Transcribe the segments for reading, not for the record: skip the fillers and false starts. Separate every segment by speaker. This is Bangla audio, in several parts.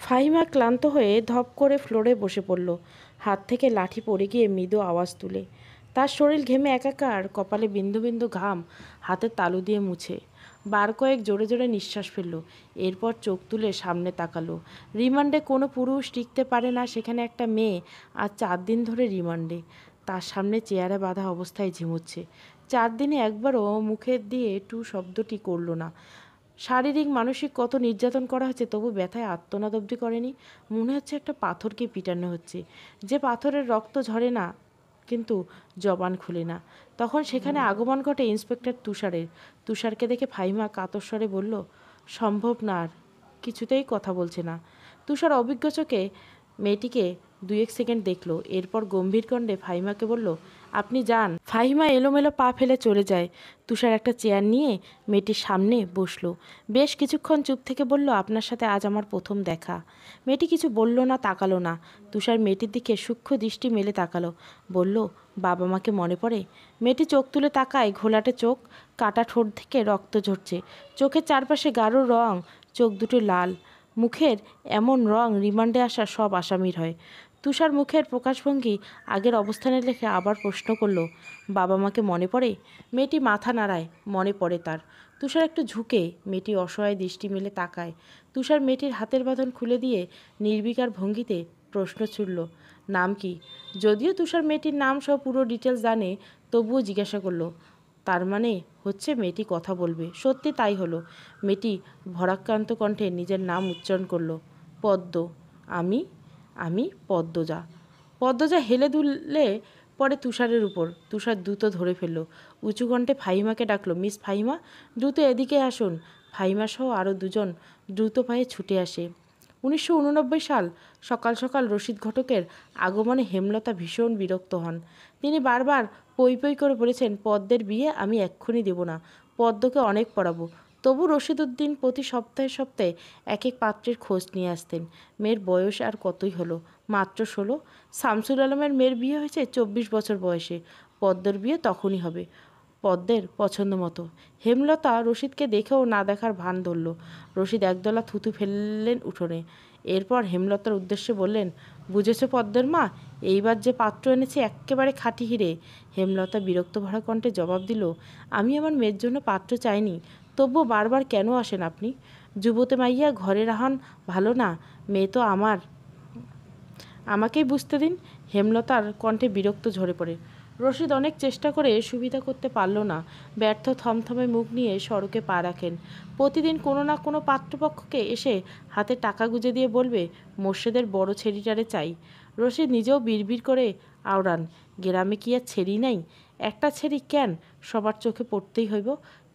Speaker 1: ফাহিমা ক্লান্ত হয়ে ধপ করে ফ্লোরে বসে পড়ল। হাত থেকে লাঠি পড়ে গিয়ে মৃদু আওয়াজ তুলে। তার শরীর ঘেমে একাকার, কপালে বিন্দু বিন্দু ঘাম হাতের তালু দিয়ে মুছে বার কয়েক জোরে জোরে নিঃশ্বাস ফেলল। এরপর চোখ তুলে সামনে তাকালো। রিমান্ডে কোনো পুরুষ টিকতে পারে না, সেখানে একটা মেয়ে আর 4 দিন ধরে রিমান্ডে। তার সামনে চেয়ারে বাঁধা অবস্থায় ঝিমুচ্ছে। 4 দিনে একবারও মুখের দিয়ে টু শব্দটি করল না। শারীরিক মানসিক কত নির্যাতন করা হচ্ছে, তবু ব্যথায় আর্তনাদ অবধি করেনি। মনে হচ্ছে একটা পাথরকে পিটানো হচ্ছে, যে পাথরের রক্ত ঝরে না কিন্তু জবান খুলে না। তখন সেখানে আগমন ঘটে ইন্সপেক্টর তুষারের। তুষারকে দেখে ফাহিমা কাতর স্বরে বলল, সম্ভব না। আর কিছুতেই কথা বলছে না। তুষার অভিজ্ঞ চোখে মেয়েটিকে 2-1 সেকেন্ড দেখল, এরপর গম্ভীর কণ্ঠে ফাহিমাকে বলল, আপনি যান। ফাহিমা এলোমেলো পা ফেলে চলে যায়। তুষার একটা চেয়ার নিয়ে মেয়েটির সামনে বসলো। বেশ কিছুক্ষণ চুপ থেকে বলল, আপনার সাথে আজ আমার প্রথম দেখা। মেয়েটি কিছু বলল না, তাকালো না। তুষার মেয়েটির দিকে সূক্ষ্ম দৃষ্টি মেলে তাকালো। বলল, বাবা মাকে মনে পড়ে? মেয়েটি চোখ তুলে তাকায়, ঘোলাটে চোখ, কাটা ঠোঁট থেকে রক্ত ঝরছে, চোখের চারপাশে গাঢ় রং, চোখ দুটো লাল। মুখের এমন রং রিমান্ডে আসা সব আসামির হয়। তুষার মুখের প্রকাশভঙ্গি আগের অবস্থানে রেখে আবার প্রশ্ন করল, বাবা মাকে মনে পড়ে? মেয়েটি মাথা নাড়ায়, মনে পড়ে তার। তুষার একটু ঝুঁকে মেয়েটি অসহায় দৃষ্টি মেলে তাকায়। তুষার মেয়েটির হাতের বাঁধন খুলে দিয়ে নির্বিকার ভঙ্গিতে প্রশ্ন ছুড়ল, নাম কি? যদিও তুষার মেয়েটির নাম সহ পুরো ডিটেলস জানে, তবুও জিজ্ঞাসা করলো। তার মানে হচ্ছে মেয়েটি কথা বলবে। সত্যি তাই হলো। মেয়েটি ভরাক্রান্ত কণ্ঠে নিজের নাম উচ্চারণ করলো, পদ্ম। আমি আমি পদ্মজা। পদ্মজা হেলে দুলে পরে তুষারের উপর। তুষার দ্রুত ধরে ফেলল। উঁচু কণ্ঠে ফাহিমাকে ডাকলো, মিস ফাহিমা, দ্রুত এদিকে আসুন। ফাহিমা সহ আরও দুজন দ্রুত পায়ে ছুটে আসে। 1989 সাল। সকাল সকাল রশিদ ঘটকের আগমনে হেমলতা ভীষণ বিরক্ত হন। তিনি বারবার পই পই করে বলেছেন, পদ্মের বিয়ে আমি এক্ষুনি দেব না, পদ্মকে অনেক পড়াবো। তবু রশিদ উদ্দিন প্রতি সপ্তাহে সপ্তাহে এক এক পাত্রের খোঁজ নিয়ে আসতেন। মেয়ের বয়স আর কতই হলো, মাত্র 16। শামসুল আলমের মেয়ের বিয়ে হয়েছে 24 বছর বয়সে। পদ্মের বিয়ে তখনই হবে, পদ্মের পছন্দ মতো। হেমলতা রশিদকে দেখেও না দেখার ভান ধরল। রশিদ একদলা থুতু ফেললেন উঠোনে। এরপর হেমলতার উদ্দেশ্যে বললেন, বুঝেছো পদ্মের মা, এইবার যে পাত্র এনেছে এক্কেবারে খাঁটি হিরে। হেমলতা বিরক্ত ভরা কণ্ঠে জবাব দিল, আমি আমার মেয়ের জন্য পাত্র চাইনি, তবুও বারবার কেন আসেন আপনি? যুবতী মাইয়া ঘরে রাহান ভালো না, মেয়ে তো আমার, আমাকেই বুঝতে দিন। হেমলতার কণ্ঠে বিরক্ত ঝরে পড়ে। রশিদ অনেক চেষ্টা করে সুবিধা করতে পারল না। ব্যর্থ থমথমে মুখ নিয়ে সড়কে পা রাখেন। প্রতিদিন কোনো না কোনো পাত্রপক্ষকে এসে হাতে টাকা গুঁজে দিয়ে বলবে, মোর্শেদের বড় ছেড়িটারে চাই। রশিদ নিজেও বিড়বিড় করে আওড়ান, গ্রামে কি আর ছেড়ি নাই? একটা ছেড়ি কেন সবার চোখে পড়তেই হইব?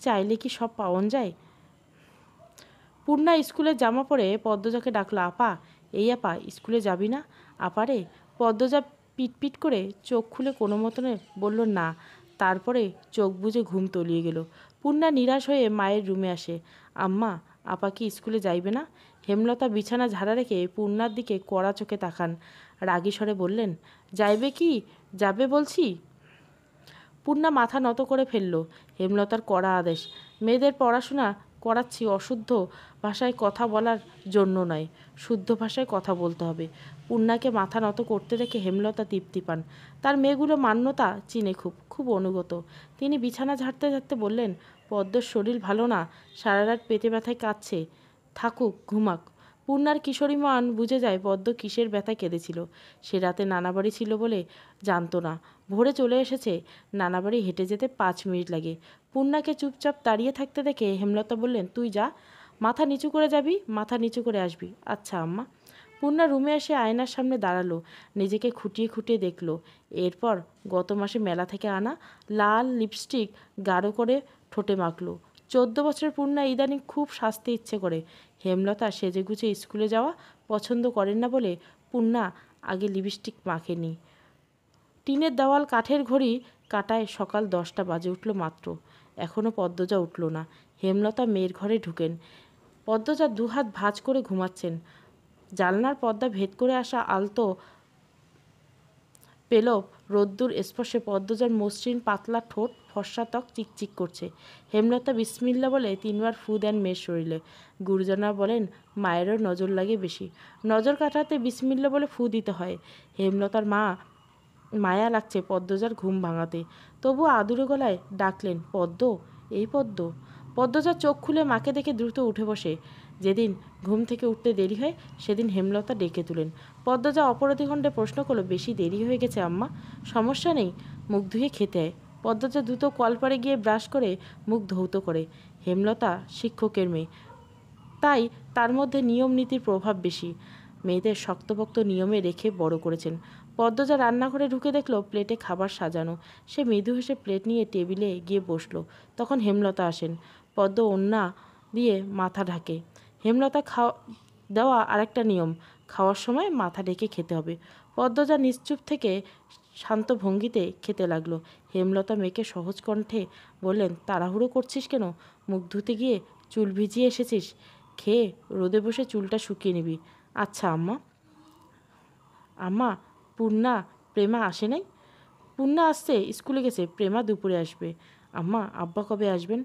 Speaker 1: চাইলে কি সব পাওন যায়? পূর্ণা স্কুলের জামা পরে পদ্মজাকে ডাকলো, আপা, এই আপা, স্কুলে যাবি না? আপারে? পদ্মজা পিটপিট করে চোখ খুলে কোনো মতনে বলল না। তারপরে চোখ বুজে ঘুম তলিয়ে গেল। পূর্ণা নিরাশ হয়ে মায়ের রুমে আসে। আম্মা, আপা কি স্কুলে যাইবে না? হেমলতা বিছানা ঝাড়া রেখে পূর্ণার দিকে কড়া চোখে তাকান। রাগী স্বরে বললেন, যাইবে কি? যাবে বলছি। পূর্ণা মাথা নত করে ফেলল। হেমলতার কড়া আদেশ, মেয়েদের পড়াশোনা করাচ্ছি অশুদ্ধ ভাষায় কথা বলার জন্য নয়, শুদ্ধ ভাষায় কথা বলতে হবে। পূর্ণাকে মাথা নত করতে দেখে হেমলতা তৃপ্তি পান। তার মেয়েগুলো মান্যতা চিনে খুব খুব অনুগত। তিনি বিছানা ঝাড়তে ঝাড়তে বললেন, পদ্মর শরীর ভালো না, সারা রাত পেটে ব্যথায় কাঁদছে, থাকুক, ঘুমাক। পূর্ণার কিশোরী মান বুঝে যায় পদ্ম কিসের ব্যথায় কেঁদেছিল। সে রাতে নানাবাড়ি ছিল বলে জানতো না। ভোরে চলে এসেছে। নানাবাড়ি হেঁটে যেতে 5 মিনিট লাগে। পূর্ণাকে চুপচাপ দাঁড়িয়ে থাকতে দেখে হেমলতা বললেন, তুই যা, মাথা নিচু করে যাবি, মাথা নিচু করে আসবি। আচ্ছা আম্মা। পূর্ণা রুমে এসে আয়নার সামনে দাঁড়ালো, নিজেকে খুঁটিয়ে খুঁটিয়ে দেখলো। এরপর গত মাসে মেলা থেকে আনা লাল লিপস্টিক গাঢ় করে ঠোঁটে মাখলো। 14 বছরের পূর্ণা ইদানিং খুব সাজতে ইচ্ছে করে। হেমলতা সেজেগুজে স্কুলে যাওয়া পছন্দ করেন না বলে পূর্ণা আগে লিপস্টিক মাখেনি। টিনের দেওয়াল, কাঠের ঘড়ি কাটায় সকাল 10টা বাজে উঠল মাত্র। এখনও পদ্মজা উঠল না। হেমলতা মেয়ের ঘরে ঢুকেন। পদ্মজা দুহাত ভাঁজ করে ঘুমাচ্ছেন। জানলার পর্দা ভেদ করে আসা আলতো পেল রোদ্দুর স্পর্শে পদ্মজার মসৃণ পাতলা ঠোঁট, ফর্সা ত্বক চিকচিক করছে। হেমলতা বিসমিল্লা বলে 3বার ফু দেন মেয়ের শরীরে। গুরুজনা বলেন মায়েরও নজর লাগে বেশি, নজর কাটাতে বিসমিল্লা বলে ফু দিতে হয়। হেমলতার মায়া লাগছে পদ্মজার ঘুম ভাঙাতে, তবু আদুরে গলায় ডাকলেন, পদ্ম, এই পদ্ম। পদ্মজার চোখ খুলে মাকে দেখে দ্রুত উঠে বসে। যেদিন ঘুম থেকে উঠতে দেরি হয় সেদিন হেমলতা ডেকে তুলেন। পদ্মজা অপরাধী কণ্ঠে প্রশ্ন করলো, বেশি দেরি হয়ে গেছে আম্মা? সমস্যা নেই, মুখ ধুয়ে খেতে হয়। পদ্মজা দ্রুত কলপারে গিয়ে ব্রাশ করে মুখ ধৌত করে। হেমলতা শিক্ষকের মেয়ে, তাই তার মধ্যে নিয়ম নীতির প্রভাব বেশি। মেয়েদের শক্তপোক্ত নিয়মে রেখে বড় করেছেন। পদ্মজা রান্নাঘরে ঢুকে দেখলো প্লেটে খাবার সাজানো। সে মৃদু হেসে প্লেট নিয়ে টেবিলে গিয়ে বসলো। তখন হেমলতা আসেন। পদ্ম ওড়না দিয়ে মাথা ঢাকে। হেমলতা দেওয়া আরেকটা নিয়ম, খাওয়ার সময় মাথা ঢেকে খেতে হবে। পদ্মজা নিশ্চুপ থেকে শান্ত ভঙ্গিতে খেতে লাগলো। হেমলতা মেয়েকে সহজ কণ্ঠে বললেন, তাড়াহুড়ো করছিস কেন? মুখ ধুতে গিয়ে চুল ভিজিয়ে এসেছিস, খেয়ে রোদে বসে চুলটা শুকিয়ে নিবি। আচ্ছা আম্মা। আম্মা, পূর্ণা প্রেমা আসে নাই? পূর্ণা আসছে, স্কুলে গেছে, প্রেমা দুপুরে আসবে। আম্মা, আব্বা কবে আসবেন?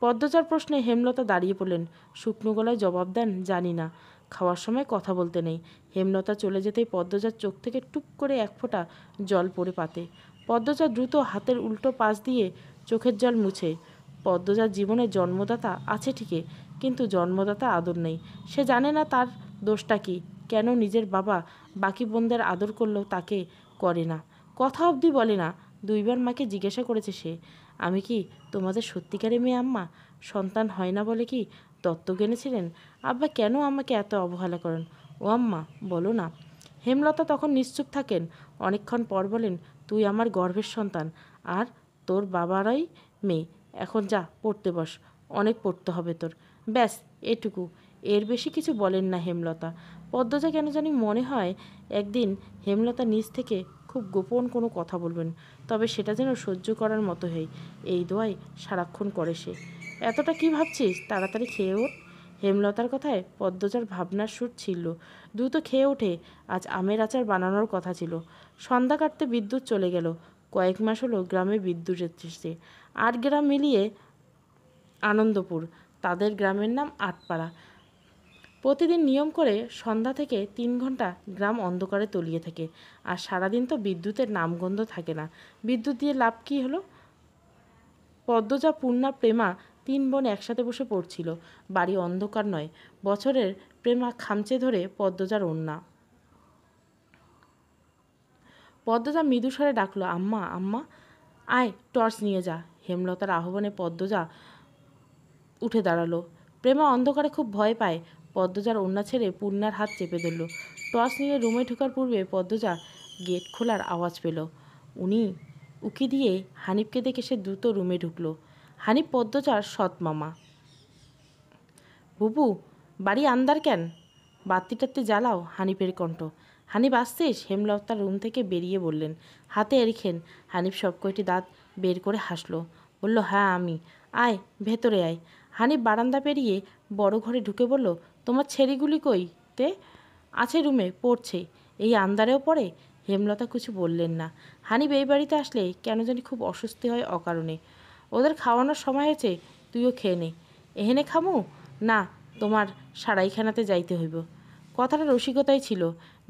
Speaker 1: পদ্মজার প্রশ্নে হেমলতা দাঁড়িয়ে পড়লেন। শুকনো গলায় জবাব দেন, জানি না, খাওয়ার সময় কথা বলতে নেই। হেমলতা চলে যেতেই পদ্মজার চোখ থেকে টুপ করে এক ফোঁটা জল পড়ে পাতে। পদ্মজা দ্রুত হাতের উল্টো পাশ দিয়ে চোখের জল মুছে। পদ্মজার জীবনে জন্মদাতা আছে ঠিকই, কিন্তু জন্মদাতা আদর নেই। সে জানে না তার দোষটা কী, কেন নিজের বাবা বাকি বোনদের আদর করলেও তাকে করে না, কথা অবধি বলে না। 2বার মাকে জিজ্ঞাসা করেছে সে, আমি কি তোমাদের সত্যিকারের মেয়ে আম্মা? সন্তান হয় না বলে কি দত্তক এনেছিলেন? আব্বা কেন আমাকে এত অবহেলা করেন? ও আম্মা, বলো না। হেমলতা তখন নিশ্চুপ থাকেন। অনেকক্ষণ পর বলেন, তুই আমার গর্ভের সন্তান, আর তোর বাবারই মেয়ে। এখন যা, পড়তে বস, অনেক পড়তে হবে তোর। ব্যাস এটুকু, এর বেশি কিছু বলেন না হেমলতা। পদ্মজা কেন জানি মনে হয় একদিন হেমলতা নিজ থেকে খুব গোপন কোনো কথা বলবেন, তবে সেটা যেন সহ্য করার মতো হয়, এই দোয়াই সারাক্ষণ করে সে। এতটা কি ভাবছিস, তাড়াতাড়ি খেয়ে ওঠ। হেমলতার কথায় পদ্মজার ভাবনার সুর ছিল। দ্রুত খেয়ে ওঠে। আজ আমের আচার বানানোর কথা ছিল। সন্ধ্যা কাটতে বিদ্যুৎ চলে গেল। কয়েক মাস হলো গ্রামে বিদ্যুৎ এসেছে। 8 গ্রাম মিলিয়ে আনন্দপুর, তাদের গ্রামের নাম আটপাড়া। প্রতিদিন নিয়ম করে সন্ধ্যা থেকে 3 ঘন্টা গ্রাম অন্ধকারে তলিয়ে থাকে। আর সারাদিন তো বিদ্যুতের নামগন্ধ থাকে না। বিদ্যুৎ দিয়ে লাভ কী হলো? পদ্মজা, পূর্ণা, প্রেমা 3 বোন একসাথে বসে পড়ছিল। বাড়ি অন্ধকার নয়। বছরের প্রেমা খামচে ধরে পদ্মজার ওড়না। পদ্মজা মৃদু স্বরে ডাকলো, আম্মা, আম্মা, আয় টর্চ নিয়ে যা। হেমলতার আহ্বানে পদ্মজা উঠে দাঁড়ালো। প্রেমা অন্ধকারে খুব ভয় পায়। পদ্মজার ওড়না ছেড়ে পূর্ণার হাত চেপে ধরল। টর্চ নিয়ে রুমে ঢোকার পূর্বে পদ্মজা গেট খোলার আওয়াজ পেল। উকি দিয়ে হানিফকে দেখে সে দ্রুত রুমে ঢুকলো। হানিফ পদ্মজার সৎ মামা। বুবু, বাড়ি আন্দার কেন? বাতি টাত্তি জ্বালাও। হানিফের কণ্ঠ। হানিফ আসছিস? হেমলতার রুম থেকে বেরিয়ে বললেন। হাতে এরিখেন। হানিফ সব কয়টি দাঁত বের করে হাসলো। বলল, হ্যাঁ আমি। আয় ভেতরে আয়। হানিফ বারান্দা পেরিয়ে বড় ঘরে ঢুকে বলল, তোমার ছেড়িগুলি কই? তে আছে রুমে, পড়ছে। এই আন্দারেও পড়ে? হেমলতা কিছু বললেন না। হানিফ এই বাড়িতে আসলে কেন জানি খুব অস্বস্তি হয় অকারণে। ওদের খাওয়ানোর সময় হয়েছে, তুইও খেয়ে নে। এহেনে খামু না, তোমার সারাইখানাতে যাইতে হইব। কথাটা রসিকতাই ছিল।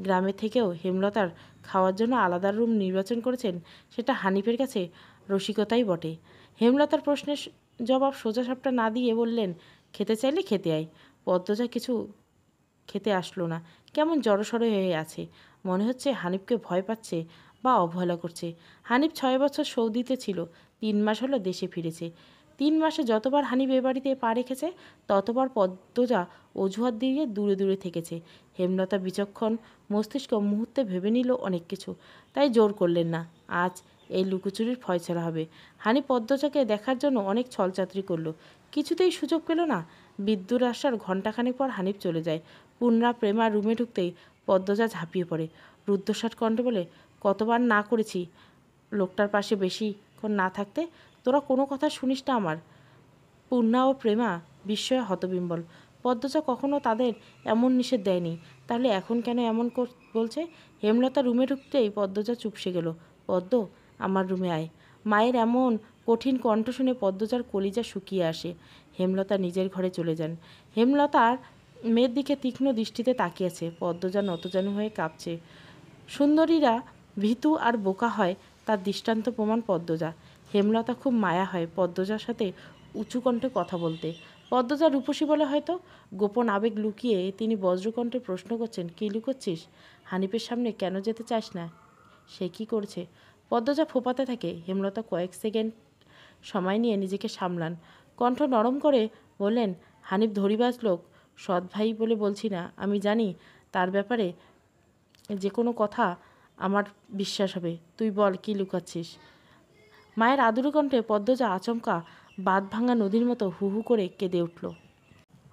Speaker 1: গ্রামে থেকেও হেমলতার খাওয়ার জন্য আলাদা রুম নির্বাচন করেছেন, সেটা হানিফের কাছে রসিকতাই বটে। হেমলতার প্রশ্নের জবাব সোজাসাপটা না দিয়ে বললেন, খেতে চাইলে খেতে আয়। পদ্মজা কিছু খেতে আসলো না। কেমন জড়সড় হয়ে আছে। মনে হচ্ছে হানিফকে ভয় পাচ্ছে বা অবহেলা করছে। হানিফ 6 বছর সৌদিতে ছিল, 3 মাস হলো দেশে ফিরেছে। 3 মাসে যতবার হানিফ এ বাড়িতে পা রেখেছে ততবার পদ্মজা অজুহাত দিয়ে দূরে দূরে থেকেছে। হেমলতা বিচক্ষণ মস্তিষ্ক মুহূর্তে ভেবে নিল অনেক কিছু, তাই জোর করলেন না। আজ এই লুকোচুরির ফয়সালা হবে। হানিফ পদ্মজাকে দেখার জন্য অনেক ছলচাতুরি করলো, কিছুতেই সুযোগ পেল না। বিদ্যুৎ আসার ঘণ্টাখানেক পর হানিফ চলে যায়। পূর্ণা, প্রেমা রুমে ঢুকতেই পদ্মজা ঝাঁপিয়ে পড়ে। রুদ্ধশ্বাস কণ্ঠে বলে, কতবার না করেছি লোকটার পাশে বেশিক্ষণ না থাকতে, তোরা কোনো কথা শুনিস না আমার। পূর্ণা ও প্রেমা বিস্ময়ে হতবিম্বল। পদ্মজা কখনো তাদের এমন নিষেধ দেয়নি, তাহলে এখন কেন এমন বলছে? হেমলতা রুমে ঢুকতেই পদ্মজা চুপসে গেল। পদ্ম, আমার রুমে আয়। মায়ের এমন কঠিন কণ্ঠ শুনে পদ্মজার কলিজা শুকিয়ে আসে। হেমলতা নিজের ঘরে চলে যান। হেমলতার মেয়ের দিকে তীক্ষ্ণ দৃষ্টিতে তাকিয়েছে। পদ্মজা নতজানু হয়ে কাঁপছে। সুন্দরীরা ভীতু আর বোকা হয় তার দৃষ্টান্ত প্রমাণ পদ্মজা। হেমলতা খুব মায়া হয় পদ্মজার সাথে উঁচু কণ্ঠে কথা বলতে। পদ্মজা রূপসী বলে হয়তো গোপন আবেগ লুকিয়ে তিনি বজ্রকণ্ঠে প্রশ্ন করছেন, কী লুকোচ্ছিস? হানিফের সামনে কেন যেতে চাস না? সে কি করছে? পদ্মজা ফোপাতে থাকে। হেমলতা কয়েক সেকেন্ড সময় নিয়ে নিজেকে সামলান। কণ্ঠ নরম করে বললেন, হানিফ ধরিবাজ লোক, সৎ ভাই বলে বলছি না। আমি জানি তার ব্যাপারে যে কোনো কথা আমার বিশ্বাস হবে। তুই বল, কী লুকাচ্ছিস? মায়ের আদুরে কণ্ঠে পদ্মজা আচমকা বাঁধ ভাঙা নদীর মতো হু হু করে কেঁদে উঠল।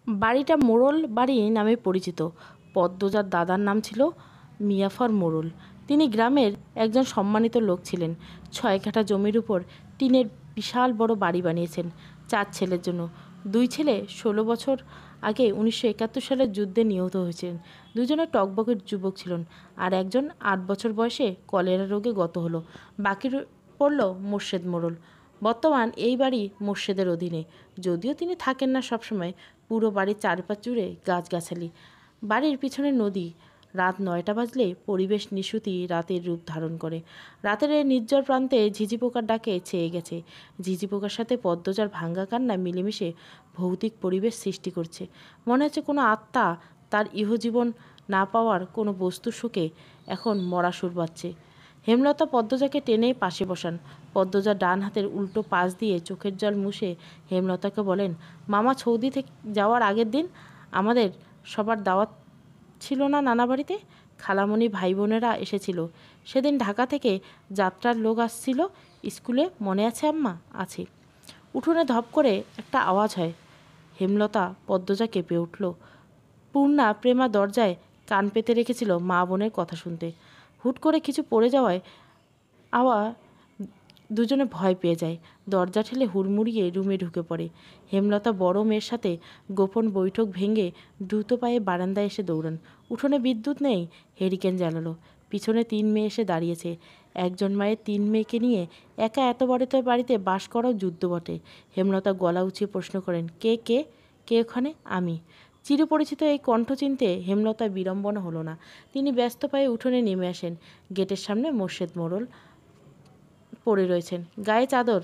Speaker 1: বাড়িটা মোড়ল বাড়ি নামে পরিচিত। পদ্মজার দাদার নাম ছিল মিয়াফর মোড়ল। তিনি গ্রামের একজন সম্মানিত লোক ছিলেন। 6 কাঠা জমির উপর টিনের বিশাল বড় বাড়ি বানিয়েছেন 4 ছেলের জন্য। 2 ছেলে 16 বছর আগে 1971 সালের যুদ্ধে নিহত হয়েছিলেন। দুজনে টকবকের যুবক ছিলেন, আর একজন 8 বছর বয়সে কলেরা রোগে গত হলো। বাকি পড়ল মোর্শেদ মোড়ল। বর্তমান এই বাড়ি মোর্শেদের অধীনে, যদিও তিনি থাকেন না সবসময়। পুরো বাড়ির চারপাশ জুড়ে গাছগাছালি, বাড়ির পিছনে নদী। রাত 9টা বাজলে পরিবেশ নিশুতি রাতের রূপ ধারণ করে। রাতের এই নির্জন প্রান্তে ঝিঝি পোকার ডাকে ছেয়ে গেছে। ঝিঝি পোকার সাথে পদ্মজার ভাঙ্গা কান্না মিলেমিশে ভৌতিক পরিবেশ সৃষ্টি করছে। মনে হচ্ছে কোনো আত্মা তার ইহজীবন না পাওয়ার কোনো বস্তুর শোকে এখন মরা সুর বাজছে। হেমলতা পদ্মজাকে টেনে পাশে বসান। পদ্মজা ডান হাতের উল্টো পাশ দিয়ে চোখের জল মুছে হেমলতাকে বলেন, মামা সৌদি থেকে যাওয়ার আগের দিন আমাদের সবার দাওয়াত ছিল না নানা বাড়িতে? খালামণি ভাই বোনেরা এসেছিল। সেদিন ঢাকা থেকে যাত্রার লোক আসছিল স্কুলে, মনে আছে আম্মা? আছে। উঠোনে ধপ করে একটা আওয়াজ হয়। হেমলতা পদ্মজা কেঁপে উঠল। পূর্ণা প্রেমা দরজায় কান পেতে রেখেছিল মা বোনের কথা শুনতে। হুট করে কিছু পড়ে যাওয়ায় দুজনে ভয় পেয়ে যায়। দরজা ঠেলে হুড়মুড়িয়ে রুমে ঢুকে পড়ে। হেমলতা বড় মেয়ের সাথে গোপন বৈঠক ভেঙে দ্রুত পায়ে বারান্দায় এসে দৌড়ান। উঠোনে বিদ্যুৎ নেই, হেরিকেন জ্বালালো। পিছনে 3 মেয়ে এসে দাঁড়িয়েছে। একজন মায়ের 3 মেয়েকে নিয়ে একা এত বড় বাড়িতে বাস করাও যুদ্ধ বটে। হেমলতা গলা উঁচিয়ে প্রশ্ন করেন, কে কে কে ওখানে? আমি। চিরপরিচিত এই কণ্ঠ চিনতে হেমলতার বিড়ম্বনা হলো না। তিনি ব্যস্ত পায়ে উঠোনে নেমে আসেন। গেটের সামনে মোর্শেদ মোড়ল পড়ে রয়েছেন, গায়ে চাদর,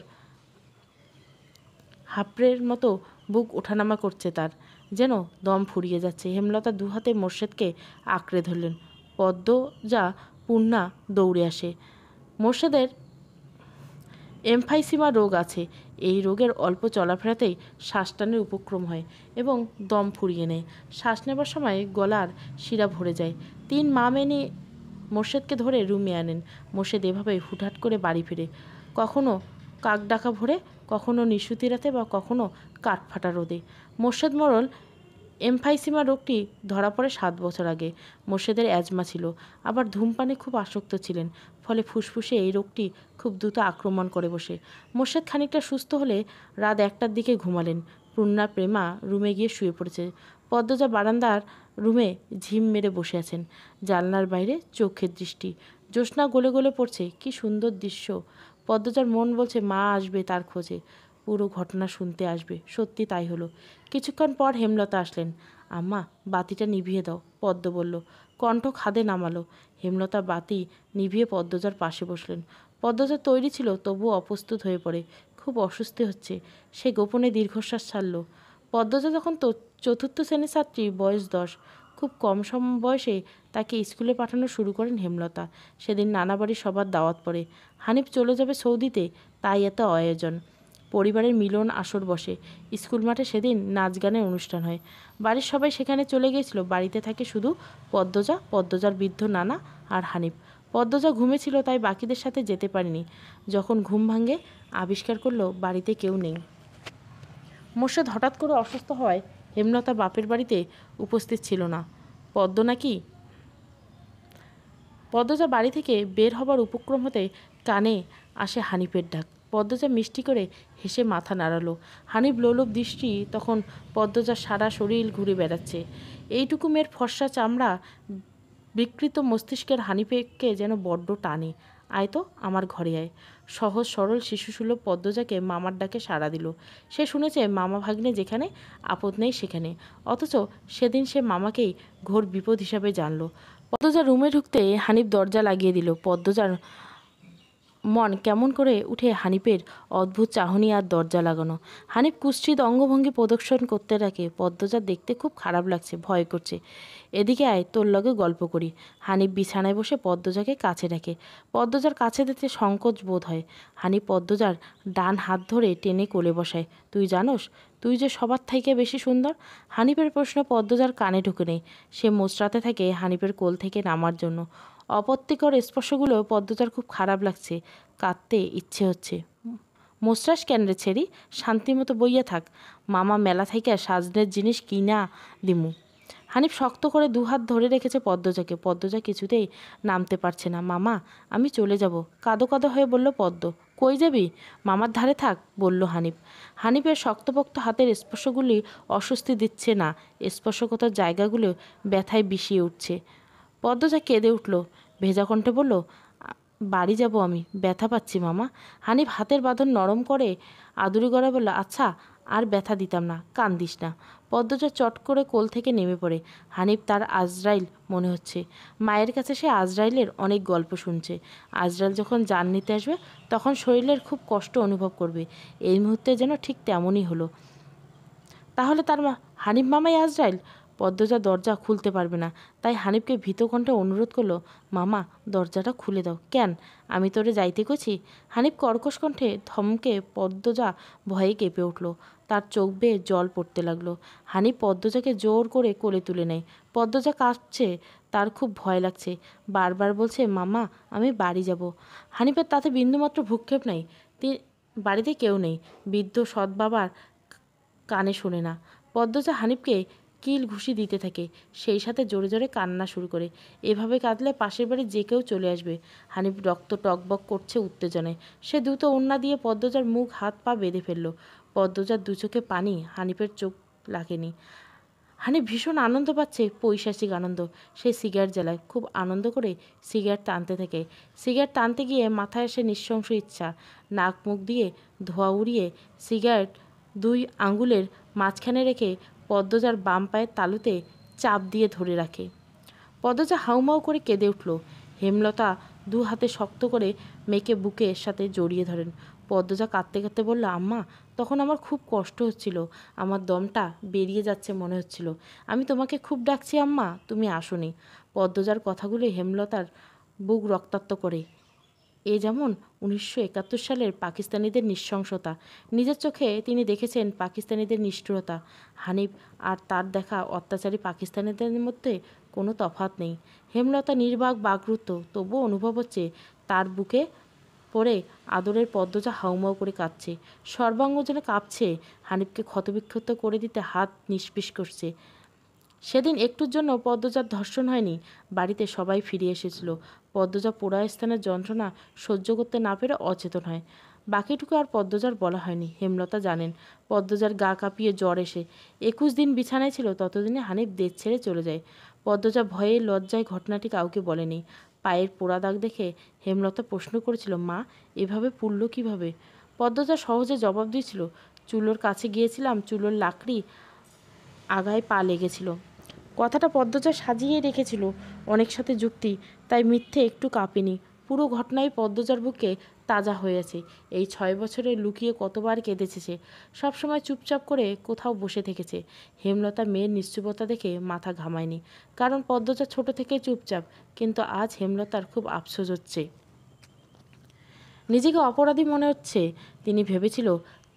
Speaker 1: হাফড়ের মতো বুক ওঠানামা করছে তার, যেন দম ফুরিয়ে যাচ্ছে। হেমলতা 2 হাতে মোর্শেদকে আঁকড়ে ধরলেন। পদ্মজা পূর্ণা দৌড়ে আসে। মোর্শেদের এমফাইসিমা রোগ আছে। এই রোগের অল্প চলাফেরাতেই শ্বাসটানের উপক্রম হয় এবং দম ফুরিয়ে নেয়। শ্বাস নেবার সময় গলার শিরা ভরে যায়। 3 মা মেনে মোর্শেদকে ধরে রুমে আনেন। মোর্শেদ এভাবেই হুটহাট করে বাড়ি ফিরে, কখনো কাক ডাকা ভোরে, কখনো নিশুতি রাতে, বা কখনো কাঠফাটা রোদে। মোর্শেদ মোড়ল এমফাইসিমা রোগটি ধরা পড়ে 7 বছর আগে। মোর্শেদের অ্যাজমা ছিল, আবার ধূমপানে খুব আসক্ত ছিলেন, ফলে ফুসফুসে এই রোগটি খুব দ্রুত আক্রমণ করে বসে। মোর্শেদ খানিকটা সুস্থ হলে রাত 1টার দিকে ঘুমালেন। পূর্ণা প্রেমা রুমে গিয়ে শুয়ে পড়েছে। পদ্মজা বারান্দার রুমে ঝিম মেরে বসে আছেন। জানলার বাইরে চোখের দৃষ্টি, জ্যোৎস্না গলে গলে পড়ছে। কি সুন্দর দৃশ্য! পদ্মজার মন বলছে মা আসবে তার খোঁজে, পুরো ঘটনা শুনতে আসবে। সত্যি তাই হলো। কিছুক্ষণ পর হেমলতা আসলেন। আম্মা, বাতিটা নিভিয়ে দাও, পদ্ম বলল। কণ্ঠ খাদে নামালো। হেমলতা বাতি নিভিয়ে পদ্মজার পাশে বসলেন। পদ্মজা তৈরি ছিল, তবুও অপ্রস্তুত হয়ে পড়ে। খুব অস্বস্তি হচ্ছে। সে গোপনে দীর্ঘশ্বাস ছাড়ল। পদ্মজা তখন তো 4র্থ শ্রেণীর ছাত্রী, বয়স 10। খুব কম বয়সে তাকে স্কুলে পাঠানো শুরু করেন হেমলতা। সেদিন নানা বাড়ির সবার দাওয়াত পড়ে। হানিফ চলে যাবে সৌদিতে, তাই এত আয়োজন। পরিবারের মিলন আসর বসে। স্কুল মাঠে সেদিন নাচ গানের অনুষ্ঠান হয়। বাড়ির সবাই সেখানে চলে গিয়েছিল। বাড়িতে থাকে শুধু পদ্মজা, পদ্মজার বৃদ্ধ নানা আর হানিফ। পদ্মজা ঘুমেছিল, তাই বাকিদের সাথে যেতে পারেনি। যখন ঘুম ভাঙে আবিষ্কার করলো বাড়িতে কেউ নেই। মোর্শেদ হঠাৎ করে অসুস্থ হওয়ায় হেমলতা বাপের বাড়িতে উপস্থিত ছিল না। পদ্মজা বাড়ি থেকে বের হবার উপক্রম হতে কানে আসে হানিফের ডাক, পদ্মজা মিষ্টি করে হেসে মাথা নাড়ালো। হানিফ লোলুপ দৃষ্টি তখন পদ্মজার সারা শরীর ঘুরে বেড়াচ্ছে। এইটুকু মেয়ের ফর্সা চামড়া বিকৃত মস্তিষ্কের হানিফকে যেন বড্ড টানে। আয় তো, আমার ঘরে আয়। সহজ সরল শিশুসুলভ পদ্মজাকে মামার ডাকে সাড়া দিল। সে শুনেছে মামা ভাগ্নে যেখানে, আপদ নেই সেখানে। অথচ সেদিন সে মামাকেই ঘোর বিপদ হিসাবে জানল। পদ্মজা রুমে ঢুকতে হানিফ দরজা লাগিয়ে দিল। পদ্মজার মন কেমন করে উঠে হানিফের অদ্ভুত চাহনি আর দরজা লাগানো। হানিফ কুৎসিত অঙ্গভঙ্গি প্রদর্শন করতে থাকে। পদ্মজা দেখতে খুব খারাপ লাগছে, ভয় করছে। এদিকে আয়, তোর লগে গল্প করি। হানিফ বিছানায় বসে পদ্মজাকে কাছে রাখে। পদ্মজার কাছে দিতে সংকোচ বোধ হয়। হানিফ পদ্মজার ডান হাত ধরে টেনে কোলে বসায়। তুই জানোস, তুই যে সবার থেকে বেশি সুন্দর। হানিফের প্রশ্ন পদ্মজার কানে ঢুকে নেই। সে মোচড়াতে থাকে হানিফের কোল থেকে নামার জন্য। অপত্তিকর স্পর্শগুলো পদ্মজার খুব খারাপ লাগছে। কাঁদতে ইচ্ছে হচ্ছে। মোচড়াস কেন রে ছেড়ি, শান্তিমতো বইয়া থাক। মামা মেলা থেকে সাজনের জিনিস কিনা দিমু। হানিফ শক্ত করে দুহাত ধরে রেখেছে পদ্মজাকে। পদ্মজা কিছুতেই নামতে পারছে না। মামা, আমি চলে যাব, কাঁদো কাঁদো হয়ে বলল পদ্ম। কই যাবি? মামার ধারে থাক, বলল হানিফ। হানিফের শক্তপোক্ত হাতের স্পর্শগুলি অস্বস্তি দিচ্ছে না, স্পর্শকতার জায়গাগুলো ব্যথায় বিষিয়ে উঠছে। পদ্মজা কেঁদে উঠল। ভেজা কণ্ঠে বলল, বাড়ি যাব আমি, ব্যথা পাচ্ছি মামা। হানিফ হাতের বাঁধন নরম করে আদুরি গলায় বলল, আচ্ছা আর ব্যথা দিতাম না, কান্দিস না। পদ্মজা চট করে কোল থেকে নেমে পড়ে। হানিফ তার আজরাইল মনে হচ্ছে। মায়ের কাছে সে আজরাইলের অনেক গল্প শুনছে। আজরাইল যখন জান নিতে আসবে তখন শরীরের খুব কষ্ট অনুভব করবে। এই মুহূর্তে যেন ঠিক তেমনই হলো। তাহলে তার হানিফ মামাই আজরাইল? পদ্মজা দরজা খুলতে পারবে না, তাই হানিফকে ভীত কণ্ঠে অনুরোধ করলো, মামা দরজাটা খুলে দাও। কেন, আমি তোরে যাইতে কছি? হানিফ কর্কশ কণ্ঠে ধমকে পদ্মজা ভয়ে কেঁপে উঠল। তার চোখ বেয়ে জল পড়তে লাগলো। হানিফ পদ্মজাকে জোর করে কোলে তুলে নেয়। পদ্মজা কাঁপছে, তার খুব ভয় লাগছে। বারবার বলছে, মামা আমি বাড়ি যাব। হানিফের তাতে বিন্দুমাত্র ভ্রুক্ষেপ নাই। বাড়িতে কেউ নেই। বৃদ্ধ সৎ বাবার কানে শোনে না। পদ্মজা হানিফকে কিল ঘুষি দিতে থাকে, সেই সাথে জোরে জোরে কান্না শুরু করে। এভাবে কাঁদলে পাশের বাড়ি যে কেউ চলে আসবে। হানিফ রক্ত টকবক করছে উত্তেজনায়। সে দ্রুত ওড়না দিয়ে পদ্মজার মুখ হাত পা বেঁধে ফেলল। পদ্মজার দু চোখে পানি, হানিফের চোখ লাগেনি। হানিফ ভীষণ আনন্দ পাচ্ছে, পৈশাচিক আনন্দ। সে সিগারেট জ্বালায়, খুব আনন্দ করে সিগারেট টানতে থাকে। সিগারেট টানতে গিয়ে মাথায় আসে নৃশংস ইচ্ছা। নাক মুখ দিয়ে ধোঁয়া উড়িয়ে সিগারেট দুই আঙুলের মাঝখানে রেখে পদ্মজার বাম পায়ের তালুতে চাপ দিয়ে ধরে রাখে। পদ্মজা হাউমাউ করে কেঁদে উঠল। হেমলতা দু হাতে শক্ত করে মেয়েকে বুকের সাথে জড়িয়ে ধরেন। পদ্মজা কাঁদতে কাঁদতে বলল, আম্মা তখন আমার খুব কষ্ট হচ্ছিল, আমার দমটা বেরিয়ে যাচ্ছে মনে হচ্ছিল। আমি তোমাকে খুব ডাকছি আম্মা, তুমি আসোনি। পদ্মজার কথাগুলো হেমলতার বুক রক্তাক্ত করে। এ যেমন 1971 সালের পাকিস্তানিদের নৃশংসতা। নিজের চোখে তিনি দেখেছেন পাকিস্তানিদের নিষ্ঠুরতা। হানিফ আর তার দেখা অত্যাচারী পাকিস্তানিদের মধ্যে কোনো তফাৎ নেই। হেমলতা নির্বাক বাকরুদ্ধ, তবুও অনুভব হচ্ছে তার বুকে পড়ে আদরের পদ্মজা হাউমাউ করে কাঁদছে। সর্বাঙ্গ যেন কাঁপছে। হানিফকে ক্ষতবিক্ষত করে দিতে হাত নিষ্পিস করছে। সেদিন একটুর জন্য পদ্মজার ধর্ষণ হয়নি। বাড়িতে সবাই ফিরে এসেছিল। পদ্মজা পোড়া স্থানের যন্ত্রণা সহ্য করতে না পেরে অচেতন হয়। বাকিটুকু আর পদ্মজার বলা হয়নি। হেমলতা জানেন পদ্মজার গা কাঁপিয়ে জ্বর এসে 21 দিন বিছানায় ছিল, ততদিনে হানিফ দেশ ছেড়ে চলে যায়। পদ্মজা ভয়ে লজ্জায় ঘটনাটি কাউকে বলেনি। পায়ের পোড়া দাগ দেখে হেমলতা প্রশ্ন করেছিল, মা এভাবে পুড়ল কীভাবে? পদ্মজা সহজে জবাব দিয়েছিল, চুলোর কাছে গিয়েছিলাম, চুলোর লাকড়ি আগায় পা লেগেছিল। কথাটা পদ্মজা সাজিয়ে রেখেছিল অনেক সাথে যুক্তি, তাই মিথ্যে একটু কাঁপেনি। পুরো ঘটনাই পদ্মজার বুকে তাজা হয়েছে। এই 6 বছরে লুকিয়ে কতবার কেঁদেছে সে। সবসময় চুপচাপ করে কোথাও বসে থেকেছে। হেমলতা মেয়ের নিশ্চুপতা দেখে মাথা ঘামায়নি, কারণ পদ্মজা ছোট থেকে চুপচাপ। কিন্তু আজ হেমলতার খুব আফসোস হচ্ছে। নিজেকে অপরাধী মনে হচ্ছে। তিনি ভেবেছিল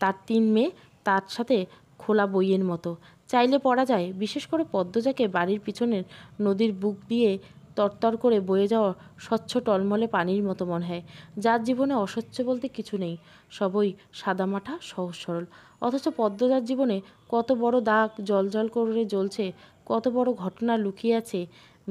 Speaker 1: তার 3 মেয়ে তার সাথে খোলা বইয়ের মতো, চাইলে পড়া যায়। বিশেষ করে পদ্মজাকে বাড়ির পিছনের নদীর বুক দিয়ে তরতর করে বয়ে যাওয়া স্বচ্ছ টলমলে পানির মতো মনে হয়, যার জীবনে অস্বচ্ছ বলতে কিছু নেই, সবই সাদামাটা সহজ সরল। অথচ পদ্মজার জীবনে কত বড় দাগ জল করে জ্বলছে, কত বড় ঘটনা লুকিয়ে আছে।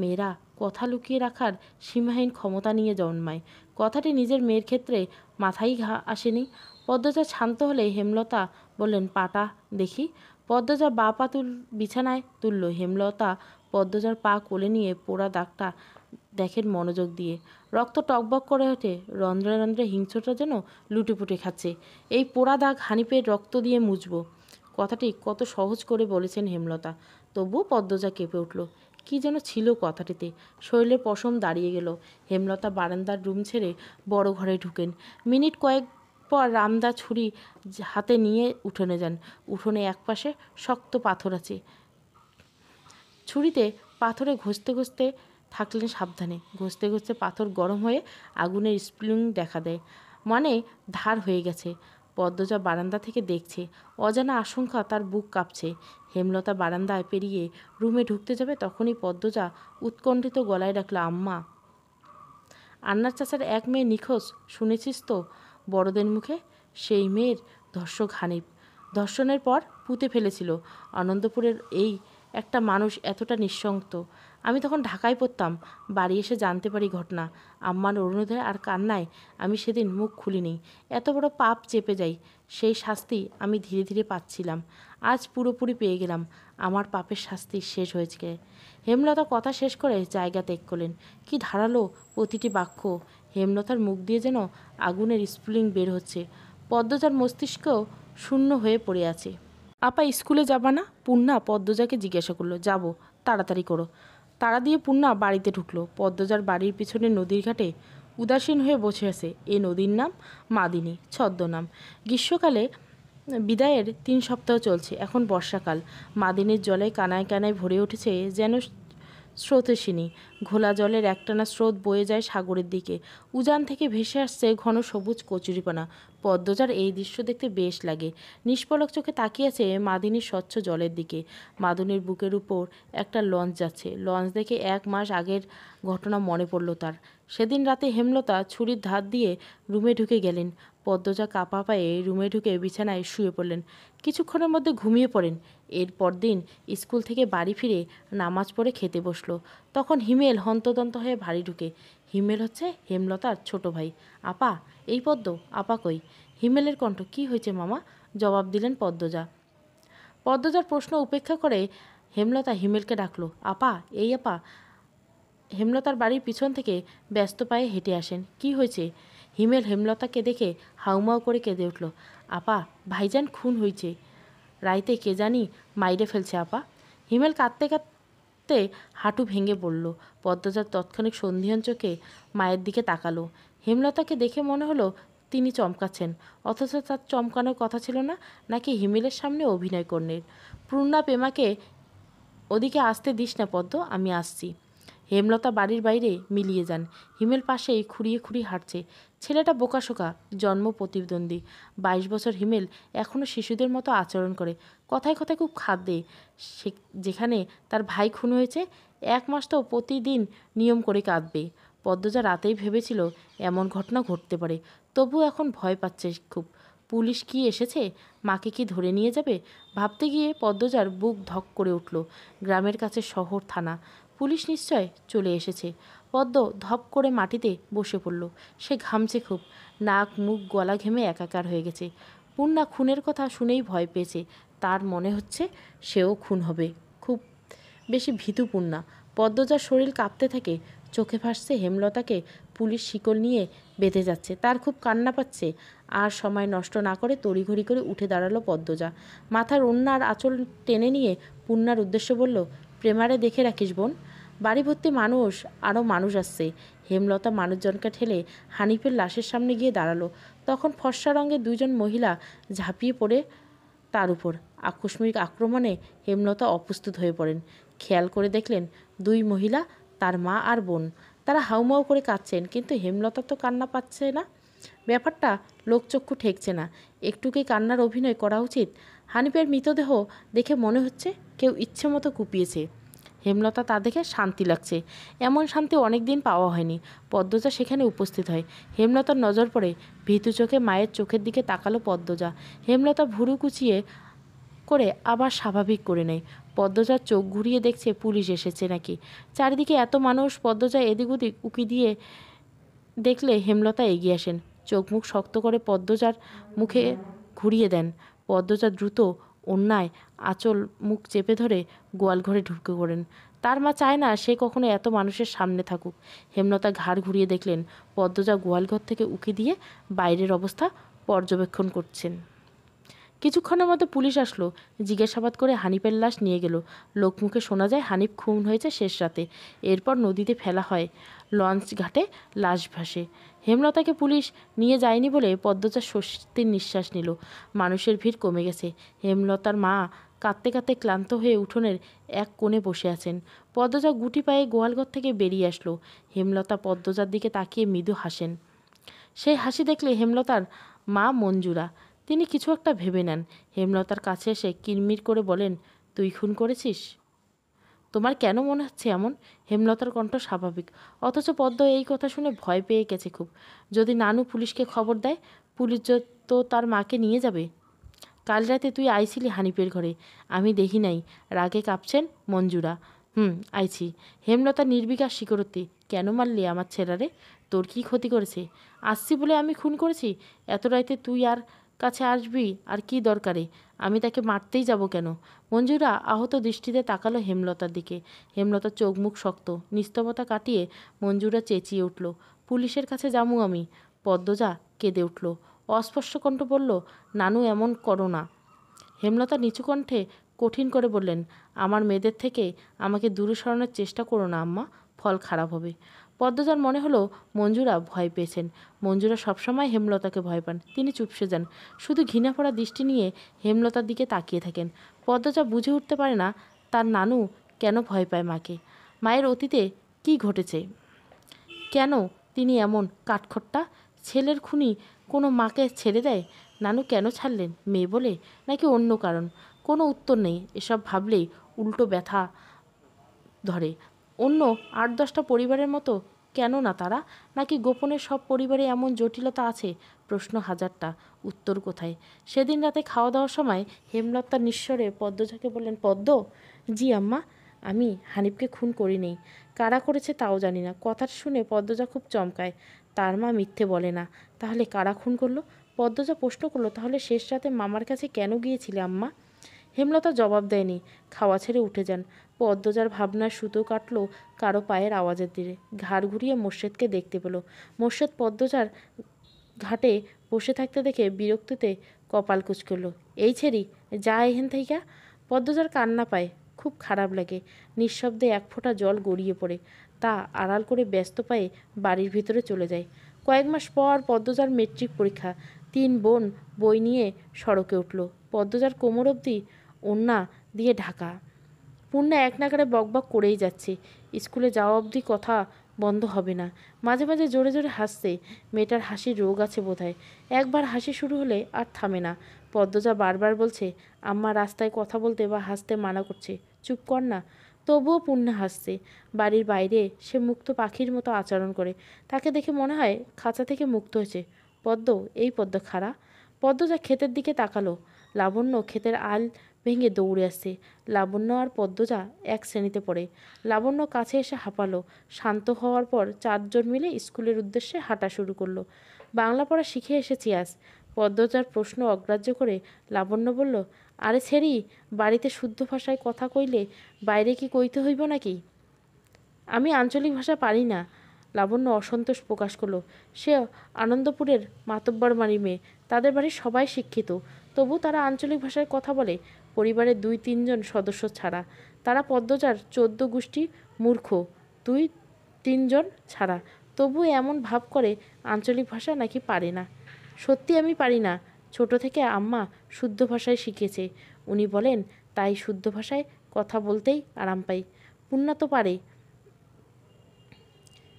Speaker 1: মেয়েরা কথা লুকিয়ে রাখার সীমাহীন ক্ষমতা নিয়ে জন্মায়। কথাটি নিজের মেয়ের ক্ষেত্রে মাথায় আসেনি। পদ্মজা শান্ত হলে হেমলতা বললেন, পাটা দেখি। পদ্মজা বা পা বিছানায় তুলল। হেমলতা পদ্মজার পা কোলে নিয়ে পোড়া দাগটা দেখেন মনোযোগ দিয়ে। রক্ত টকবক করে ওঠে, রন্ধ্রে রন্ধ্রে হিংস্রটা যেন লুটেপুটে খাচ্ছে। এই পোড়া দাগ হানিফের রক্ত দিয়ে মুছব। কথাটি কত সহজ করে বলেছেন হেমলতা, তবুও পদ্মজা কেঁপে উঠল। কি যেন ছিল কথাটিতে। শরীরের পশম দাঁড়িয়ে গেল। হেমলতা বারান্দার রুম ছেড়ে বড় ঘরে ঢুকেন। মিনিট কয়েক পর রামদা ছুরি হাতে নিয়ে উঠোনে যান। উঠোনে একপাশে শক্ত পাথর আছে। ছুরিতে পাথরে ঘষতে ঘষতে থাকলেন সাবধানে। ঘষতে ঘষতে পাথর গরম হয়ে আগুনের স্প্লিং দেখা দেয়, মানে ধার হয়ে গেছে। পদ্মজা বারান্দা থেকে দেখছে। অজানা আশঙ্কা তার বুক কাঁপছে। হেমলতা বারান্দায় পেরিয়ে রুমে ঢুকতে যাবে, তখনই পদ্মজা উৎকণ্ঠিত গলায় ডাকল, আম্মা। আন্নার চাচার এক মেয়ে নিখোঁজ, শুনেছিস তো বড়দের মুখে? সেই মেয়ের ধর্ষক হানিফ। ধর্ষণের পর পুঁতে ফেলেছিল। আনন্দপুরের এই একটা মানুষ এতটা নিঃসঙ্গত। আমি তখন ঢাকায় পড়তাম। বাড়ি এসে জানতে পারি ঘটনা। আম্মার অনুরোধে আর কান্নায় আমি সেদিন মুখ খুলিনি। এত বড় পাপ চেপে যাই, সেই শাস্তি আমি ধীরে ধীরে পাচ্ছিলাম। আজ পুরোপুরি পেয়ে গেলাম। আমার পাপের শাস্তি শেষ হয়েছে। হেমলতা কথা শেষ করে জায়গা ত্যাগ করলেন। কি ধারালো প্রতিটি বাক্য! হেমলতার মুখ দিয়ে যেন আগুনের স্ফুলিং বের হচ্ছে। পদ্মজার মস্তিষ্ক শূন্য হয়ে পড়ে আছে। আপা স্কুলে যাবা না? পূর্ণা পদ্মজাকে জিজ্ঞাসা করলো। যাব, তাড়াতাড়ি করো। তাড়া দিয়ে পূর্ণা বাড়িতে ঢুকলো। পদ্মজার বাড়ির পিছনে নদীর ঘাটে উদাসীন হয়ে বসে আছে। এ নদীর নাম মাদিনী, ছদ্মনাম। গ্রীষ্মকালে বিদায়ের 3 সপ্তাহ চলছে। এখন বর্ষাকাল। মাদিনীর জলে কানায় কানায় ভরে উঠেছে যেন স্রোতস্বিনী। ঘোলা জলের একটানা স্রোত বয়ে যায় সাগরের দিকে। উজান থেকে ভেসে আসছে ঘন সবুজ কচুরিপানা। পদ্মজার এই দৃশ্য দেখতে বেশ লাগে। নিষ্পলক চোখে তাকিয়ে আছে মাদিনীর স্বচ্ছ জলের দিকে। মাদিনীর বুকের উপর একটা লঞ্চ যাচ্ছে। লঞ্চ দেখে 1 মাস আগের ঘটনা মনে পড়ল তার। সেদিন রাতে হেমলতা ছুরির ধার দিয়ে রুমে ঢুকে গেলেন। পদ্মজা কাপা পায়ে রুমে ঢুকে বিছানায় শুয়ে পড়লেন। কিছুক্ষণের মধ্যে ঘুমিয়ে পড়েন। এরপর দিন স্কুল থেকে বাড়ি ফিরে নামাজ পড়ে খেতে বসলো। তখন হিমেল হন্তদন্ত হয়ে বাড়ি ঢুকে। হিমেল হচ্ছে হেমলতার ছোট ভাই। আপা, এই পদ্ম, আপা কই? হিমেলের কণ্ঠ। কি হয়েছে মামা? জবাব দিলেন পদ্মজা। পদ্মজার প্রশ্ন উপেক্ষা করে হেমলতা হিমেলকে ডাকলো। আপা, এই আপা। হেমলতার বাড়ির পিছন থেকে ব্যস্ত পায়ে হেঁটে আসেন। কি হয়েছে? হিমেল হেমলতাকে দেখে হাউমাউ করে কেঁদে উঠল। আপা, ভাইজান খুন হয়েছে। রাইতে কে জানি মাইরে ফেলছে আপা। হিমেল কাঁদতে কাঁদতে হাঁটু ভেঙে পড়ল। পদ্মজার তৎক্ষণিক সন্ধিহান চোখে মায়ের দিকে তাকালো। হেমলতাকে দেখে মনে হলো তিনি চমকাচ্ছেন, অথচ তার চমকানোর কথা ছিল না। নাকি হিমেলের সামনে অভিনয় করলেন। পূর্ণা পেমাকে ওদিকে আসতে দিস না পদ্ম, আমি আসছি। হেমলতা বাড়ির বাইরে মিলিয়ে যান। হিমেল পাশেই খুঁড়িয়ে খুঁড়িয়ে হাঁটছে। ছেলেটা বোকাশোকা, জন্ম প্রতিদ্বন্দ্বী। 22 বছর। হিমেল এখনও শিশুদের মতো আচরণ করে। কথায় কথায় খুব খাদ্যে। যেখানে তার ভাই খুন হয়েছে, 1 মাস তো প্রতিদিন নিয়ম করে কাঁদবে। পদ্মজা রাতেই ভেবেছিল এমন ঘটনা ঘটতে পারে, তবু এখন ভয় পাচ্ছে খুব। পুলিশ কি এসেছে? মাকে কি ধরে নিয়ে যাবে? ভাবতে গিয়ে পদ্মজার বুক ধক করে উঠল। গ্রামের কাছে শহর, থানা। পুলিশ নিশ্চয় চলে এসেছে। পদ্ম ধপ করে মাটিতে বসে পড়ল। সে ঘামছে খুব। নাক মুখ গলা ঘেমে একাকার হয়ে গেছে। পূর্ণা খুনের কথা শুনেই ভয় পেয়েছে। তার মনে হচ্ছে সেও খুন হবে। খুব বেশি ভীতু পূর্ণা। পদ্মজার শরীর কাঁপতে থাকে। চোখে ভাসছে হেমলতাকে পুলিশ শিকল নিয়ে বেঁধে যাচ্ছে। তার খুব কান্না পাচ্ছে। আর সময় নষ্ট না করে তড়িঘড়ি করে উঠে দাঁড়ালো পদ্মজা। মাথার ওড়নার আঁচল টেনে নিয়ে পূর্ণার উদ্দেশ্য বলল, প্রেমারে দেখে রাখিস বোন। বাড়ি ভর্তি মানুষ, আরও মানুষ আসছে। হেমলতা মানুষজনকে ঠেলে হানিফের লাশের সামনে গিয়ে দাঁড়ালো। তখন ফর্সা রঙের 2 জন মহিলা ঝাঁপিয়ে পড়ে তার উপর। আকস্মিক আক্রমণে হেমলতা অপ্রস্তুত হয়ে পড়েন। খেয়াল করে দেখলেন 2 মহিলা তার মা আর বোন। তারা হাউমাউ করে কাঁদছেন, কিন্তু হেমলতা তো কান্না পাচ্ছে না। ব্যাপারটা লোকচক্ষু ঠেকছে না। একটুকি কান্নার অভিনয় করা উচিত। হানিফের মৃতদেহ দেখে মনে হচ্ছে কেউ ইচ্ছে মতো কুপিয়েছে। হেমলতা তা দেখে শান্তি লাগছে। এমন শান্তি অনেক দিন পাওয়া হয়নি। পদ্মজা সেখানে উপস্থিত হয়। হেমলতার নজর পড়ে। ভীতু চোখে মায়ের চোখের দিকে তাকালো পদ্মজা। হেমলতা ভুরু কুচিয়ে করে আবার স্বাভাবিক করে নেয়। পদ্মজার চোখ ঘুরিয়ে দেখছে পুলিশ এসেছে নাকি। চারিদিকে এত মানুষ। পদ্মজা এদিক ওদিক উকি দিয়ে দেখলে হেমলতা এগিয়ে আসেন। চোখ মুখ শক্ত করে পদ্মজার মুখে ঘুরিয়ে দেন। পদ্মজা দ্রুত অন্যায় আঁচল মুখ চেপে ধরে গোয়ালঘরে ঢুকে পড়েন। তার মা চায় না সে কখনো এত মানুষের সামনে থাকুক। হেমলতা ঘাড় ঘুরিয়ে দেখলেন পদ্মজা গোয়ালঘর থেকে উকি দিয়ে বাইরের অবস্থা পর্যবেক্ষণ করছেন। কিছুক্ষণের মধ্যে পুলিশ আসলো, জিজ্ঞাসাবাদ করে হানিফের লাশ নিয়ে গেল। লোকমুখে শোনা যায় হানিফ খুন হয়েছে শেষ রাতে, এরপর নদীতে ফেলা হয়, লঞ্চ ঘাটে লাশ ভাসে। হেমলতাকে পুলিশ নিয়ে যায়নি বলে পদ্মজা স্বস্তির নিঃশ্বাস নিল। মানুষের ভিড় কমে গেছে। হেমলতার মা কাঁদতে কাঁদতে ক্লান্ত হয়ে উঠোনের এক কোণে বসে আছেন। পদ্মজা গুটি পায়ে গোয়ালঘর থেকে বেরিয়ে আসলো। হেমলতা পদ্মজার দিকে তাকিয়ে মৃদু হাসেন। সেই হাসি দেখলে হেমলতার মা মঞ্জুরা। তিনি কিছু একটা ভেবে নেন। হেমলতার কাছে এসে কিরমির করে বলেন, তুই খুন করেছিস? তোমার কেন মনে হচ্ছে এমন? হেমলতার কণ্ঠ স্বাভাবিক, অথচ পদ্ম এই কথা শুনে ভয় পেয়ে গেছে খুব। যদি নানু পুলিশকে খবর দেয়, পুলিশ তো তার মাকে নিয়ে যাবে। কাল রাতে তুই আইছিলি হানিফের ঘরে, আমি দেখি নাই। রাগে কাঁপছেন মঞ্জুরা। আইছি। হেমলতা নির্বিকার স্বীকারোক্তি। কেন মারলি আমার ছেলেরে? তোর কি ক্ষতি করেছে? আসছি বলে আমি খুন করেছি? এত রাইতে তুই আর কাছে আসবি আর কি দরকারে? আমি তাকে মারতেই যাব কেন? মঞ্জুরা আহত দৃষ্টিতে তাকালো হেমলতার দিকে। হেমলতার চোখ মুখ শক্ত। নিস্তবতা কাটিয়ে মঞ্জুরা চেঁচিয়ে উঠল, পুলিশের কাছে যামু আমি। পদ্মজা কেঁদে উঠল। অস্পষ্ট কণ্ঠ বলল, নানু এমন করো না। হেমলতা নিচু কণ্ঠে কঠিন করে বললেন, আমার মেয়েদের থেকে আমাকে দূরে সরানোর চেষ্টা করো না আম্মা, ফল খারাপ হবে। পদ্মজার মনে হলো মঞ্জুরা ভয় পেয়েছেন। মঞ্জুরা সবসময় হেমলতাকে ভয় পান। তিনি চুপসে যান, শুধু ঘৃণা ভরা দৃষ্টি নিয়ে হেমলতার দিকে তাকিয়ে থাকেন। পদ্মজা বুঝে উঠতে পারে না তার নানু কেন ভয় পায় মাকে। মায়ের অতীতে কি ঘটেছে? কেন তিনি এমন কাঠখোট্টা? ছেলের খুনি কোনো মাকে ছেড়ে দেয়? নানু কেন ছাড়লেন? মেয়ে বলে, নাকি অন্য কারণ? কোনো উত্তর নেই। এসব ভাবলেই উল্টো ব্যথা ধরে। অন্য ৮-১০টা পরিবারের মতো কেন না তারা? নাকি গোপনে সব পরিবারে এমন জটিলতা আছে? প্রশ্ন হাজারটা, উত্তর কোথায়? সেদিন রাতে খাওয়া দাওয়ার সময় হেমলতা নিঃস্বরে পদ্মজাকে বললেন, পদ্ম। জি আম্মা। আমি হানিফকে খুন করিনি। কারা করেছে তাও জানি না। কথাটা শুনে পদ্মজা খুব চমকায়। তার মা মিথ্যে বলে না। তাহলে কারা খুন করলো? পদ্মজা প্রশ্ন করলো, তাহলে শেষ রাতে মামার কাছে কেন গিয়েছিলে আম্মা? হেমলতা জবাব দেয়নি, খাওয়া ছেড়ে উঠে যান। পদ্মজার ভাবনার সুতো কাটল কারো পায়ের আওয়াজের দিকে। ঘাড় ঘুরিয়ে মোর্শেদকে দেখতে পেল। মোর্শেদ পদ্মজার ঘাটে বসে থাকতে দেখে বিরক্তিতে কপাল কুঁচ করল। এই ছেড়ি, যা এহেন থাইকা। পদ্মজার কান্না পায়, খুব খারাপ লাগে। নিঃশব্দে এক ফোঁটা জল গড়িয়ে পড়ে। তা আড়াল করে ব্যস্ত পায়ে বাড়ির ভিতরে চলে যায়। কয়েক মাস পর পদ্মজার মেট্রিক পরীক্ষা। ৩ বোন বই নিয়ে সড়কে উঠল। পদ্মজার কোমর অবধি ওড়না দিয়ে ঢাকা। পূর্ণা এক নাগাড়ে বকবক করেই যাচ্ছে। স্কুলে যাওয়া অবধি কথা বন্ধ হবে না। মাঝে মাঝে জোরে জোরে হাসছে। মেয়েটার হাসির রোগ আছে বোধহয়। একবার হাসি শুরু হলে আর থামে না। পদ্মজা বারবার বলছে, আম্মা রাস্তায় কথা বলতে বা হাসতে মানা করছে, চুপ কর না। তবুও পূর্ণা হাসছে। বাড়ির বাইরে সে মুক্ত পাখির মতো আচরণ করে। তাকে দেখে মনে হয় খাঁচা থেকে মুক্ত হয়েছে। পদ্ম, এই পদ্ম খাড়া। পদ্মজা ক্ষেতের দিকে তাকালো। লাবণ্য ক্ষেতের আল ভেঙে দৌড়ে আসছে। লাবণ্য আর পদ্মজা এক শ্রেণীতে পড়ে। লাবণ্য কাছে এসে হাঁপালো। শান্ত হওয়ার পর 4 জন মিলে স্কুলের উদ্দেশ্যে হাঁটা শুরু করলো। বাংলা পড়া শিখে এসেছি আজ। পদ্মজার প্রশ্ন অগ্রাহ্য করে লাবণ্য বলল, আরে ছেড়ি, বাড়িতে শুদ্ধ ভাষায় কথা কইলে বাইরে কি কইতে হইব নাকি? আমি আঞ্চলিক ভাষা পারি না। লাবণ্য অসন্তোষ প্রকাশ করলো। সে আনন্দপুরের মাতব্বর বাড়ির মেয়ে। তাদের বাড়ির সবাই শিক্ষিত, তবু তারা আঞ্চলিক ভাষায় কথা বলে, পরিবারের 2-3 জন সদস্য ছাড়া। তারা পদ্মজার 14 গোষ্ঠী মূর্খ, 2-3 জন ছাড়া। তবু এমন ভাব করে আঞ্চলিক ভাষা নাকি পারে না। সত্যি আমি পারি না। ছোট থেকে আম্মা শুদ্ধ ভাষায় শিখেছে। উনি বলেন, তাই শুদ্ধ ভাষায় কথা বলতেই আরাম পাই। পূর্ণা তো পারে,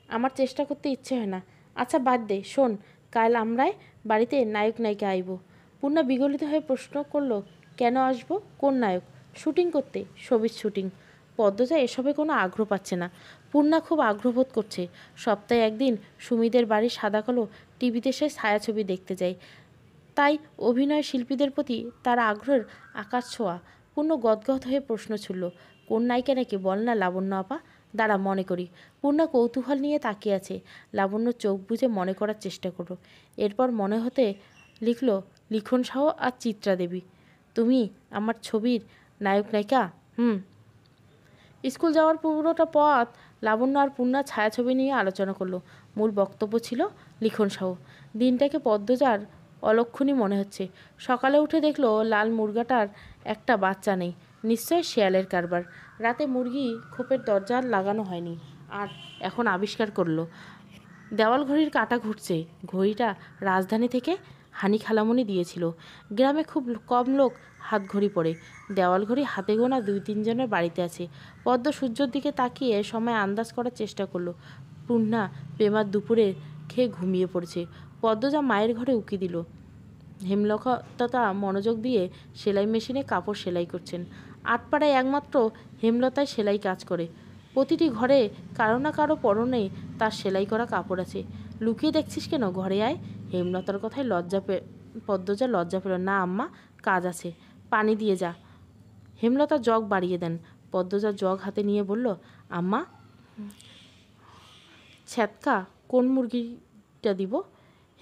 Speaker 1: আমার চেষ্টা করতে ইচ্ছে হয় না। আচ্ছা বাদ দে, শোন, কাল আমরাই বাড়িতে নায়ক নায়িকা আইব। পূর্ণা বিগলিত হয়ে প্রশ্ন করলো, কেন আসবো? কোন নায়ক? শুটিং করতে, ছবির শুটিং। পদ্মজা এসবে কোনো আগ্রহ পাচ্ছে না। পূর্ণা খুব আগ্রহবোধ করছে। সপ্তাহে একদিন সুমিদের বাড়ির সাদা কালো টিভিতে সে ছায়াছবি দেখতে যায়। তাই অভিনয় শিল্পীদের প্রতি তার আগ্রহের আকাশ ছোঁয়া। পূর্ণ গদগদ হয়ে প্রশ্ন ছুড়ল, কোন নায়িকা নাকি? বল না লাবণ্য আপা, দাঁড়া মনে করি। পূর্ণা কৌতূহল নিয়ে তাকিয়ে আছে। লাবণ্য চোখ বুজে মনে করার চেষ্টা করলো। এরপর মনে হতে লিখল লিখন সাহ আর চিত্রা দেবী। তুমি আমার ছবির নায়ক নায়িকা? স্কুল যাওয়ার পুরোটা পথ লাবণ্য আর পূর্ণা ছায়াছবি নিয়ে আলোচনা করলো। মূল বক্তব্য ছিল লিখন সাহ। দিনটাকে পদ্মজার অলক্ষণই মনে হচ্ছে। সকালে উঠে দেখলো লাল মুরগাটার একটা বাচ্চা নেই। নিশ্চয় শেয়ালের কারবার। রাতে মুরগি খোপের দরজা লাগানো হয়নি, আর এখন আবিষ্কার করলো দেওয়াল ঘড়ির কাঁটা ঘুরছে। ঘড়িটা রাজধানী থেকে হানি খালামণি দিয়েছিল। গ্রামে খুব কম লোক হাত ঘড়ি পরে। দেওয়াল ঘড়ি হাতে গোনা 2-3 জনের বাড়িতে আছে। পদ্ম সূর্যের দিকে তাকিয়ে সময় আন্দাজ করার চেষ্টা করলো। পূর্ণা প্রেমার দুপুরে খেয়ে ঘুমিয়ে পড়েছে। পদ্মজা মায়ের ঘরে উকি দিল। হেমলতা মনোযোগ দিয়ে সেলাই মেশিনে কাপড় সেলাই করছেন। আটপাড়ায় একমাত্র হেমলতায় সেলাই কাজ করে। প্রতিটি ঘরে কারো না কারো পরনে তার সেলাই করা কাপড় আছে। লুকিয়ে দেখছিস কেন? ঘরে আয়। হেমলতার কথায় পদ্মজা লজ্জা পেল। না আম্মা, কাজ আছে। পানি দিয়ে যা। হেমলতা জগ বাড়িয়ে দেন। পদ্মজা জগ হাতে নিয়ে বলল, আম্মা, ছ্যাঁতকা কোন মুরগিটা দিব?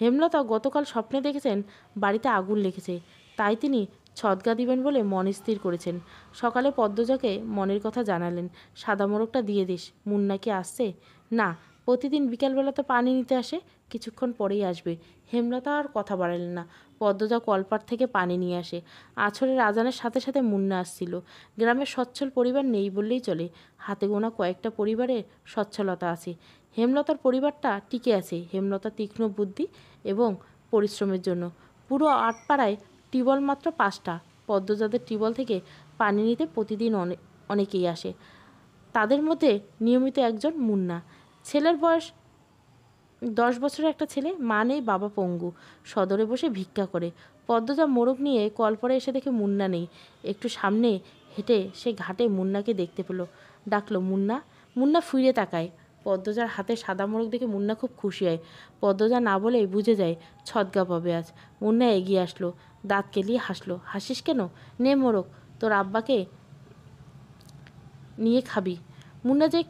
Speaker 1: হেমলতা গতকাল স্বপ্নে দেখেছেন বাড়িতে আগুন লেগেছে, তাই তিনি ছদ্গা দিবেন বলে মন স্থির করেছেন। সকালে পদ্মজাকে মনের কথা জানালেন। সাদা মোরগটা দিয়ে দিস। মুন্না কি আসছে? না, প্রতিদিন বিকালবেলা তো পানি নিতে আসে, কিছুক্ষণ পরেই আসবে। হেমলতা আর কথা বাড়ালেন না। পদ্মজা কলপাড় থেকে পানি নিয়ে আসে। আছরের আজানের সাথে সাথে মুন্না আসছিল। গ্রামের সচ্ছল পরিবার নেই বললেই চলে। হাতে গোনা কয়েকটা পরিবারে সচ্ছলতা আছে। হেমলতার পরিবারটা টিকে আছে হেমলতার তীক্ষ্ণ বুদ্ধি এবং পরিশ্রমের জন্য। পুরো আটপাড়ায় টিউবওয়েল মাত্র 5টা। পদ্মজাদের টিউবওয়েল থেকে পানি নিতে প্রতিদিন অনেকেই আসে। তাদের মধ্যে নিয়মিত একজন মুন্না। ছেলের বয়স 10 বছরের একটা ছেলে। মা নেই, বাবা পঙ্গু। সদরে বসে ভিক্ষা করে। পদ্মজা মোরগ নিয়ে কলপরে এসে দেখে মুন্না নেই। একটু সামনে হেঁটে সে ঘাটে মুন্নাকে দেখতে পেল। ডাকলো, মুন্না। মুন্না ফিরে তাকায়। পদ্মজার হাতে সাদা মোরগ দেখে মুন্না খুব খুশি হয়। পদ্মজা না বলেই বুঝে যায় ছদ্গা পাবে আজ। মুন্না এগিয়ে আসলো, দাঁত কেলিয়ে হাসলো। হাসিস কেন? নে মোরগ, তোর আব্বাকে নিয়ে খাবি। মুন্না যে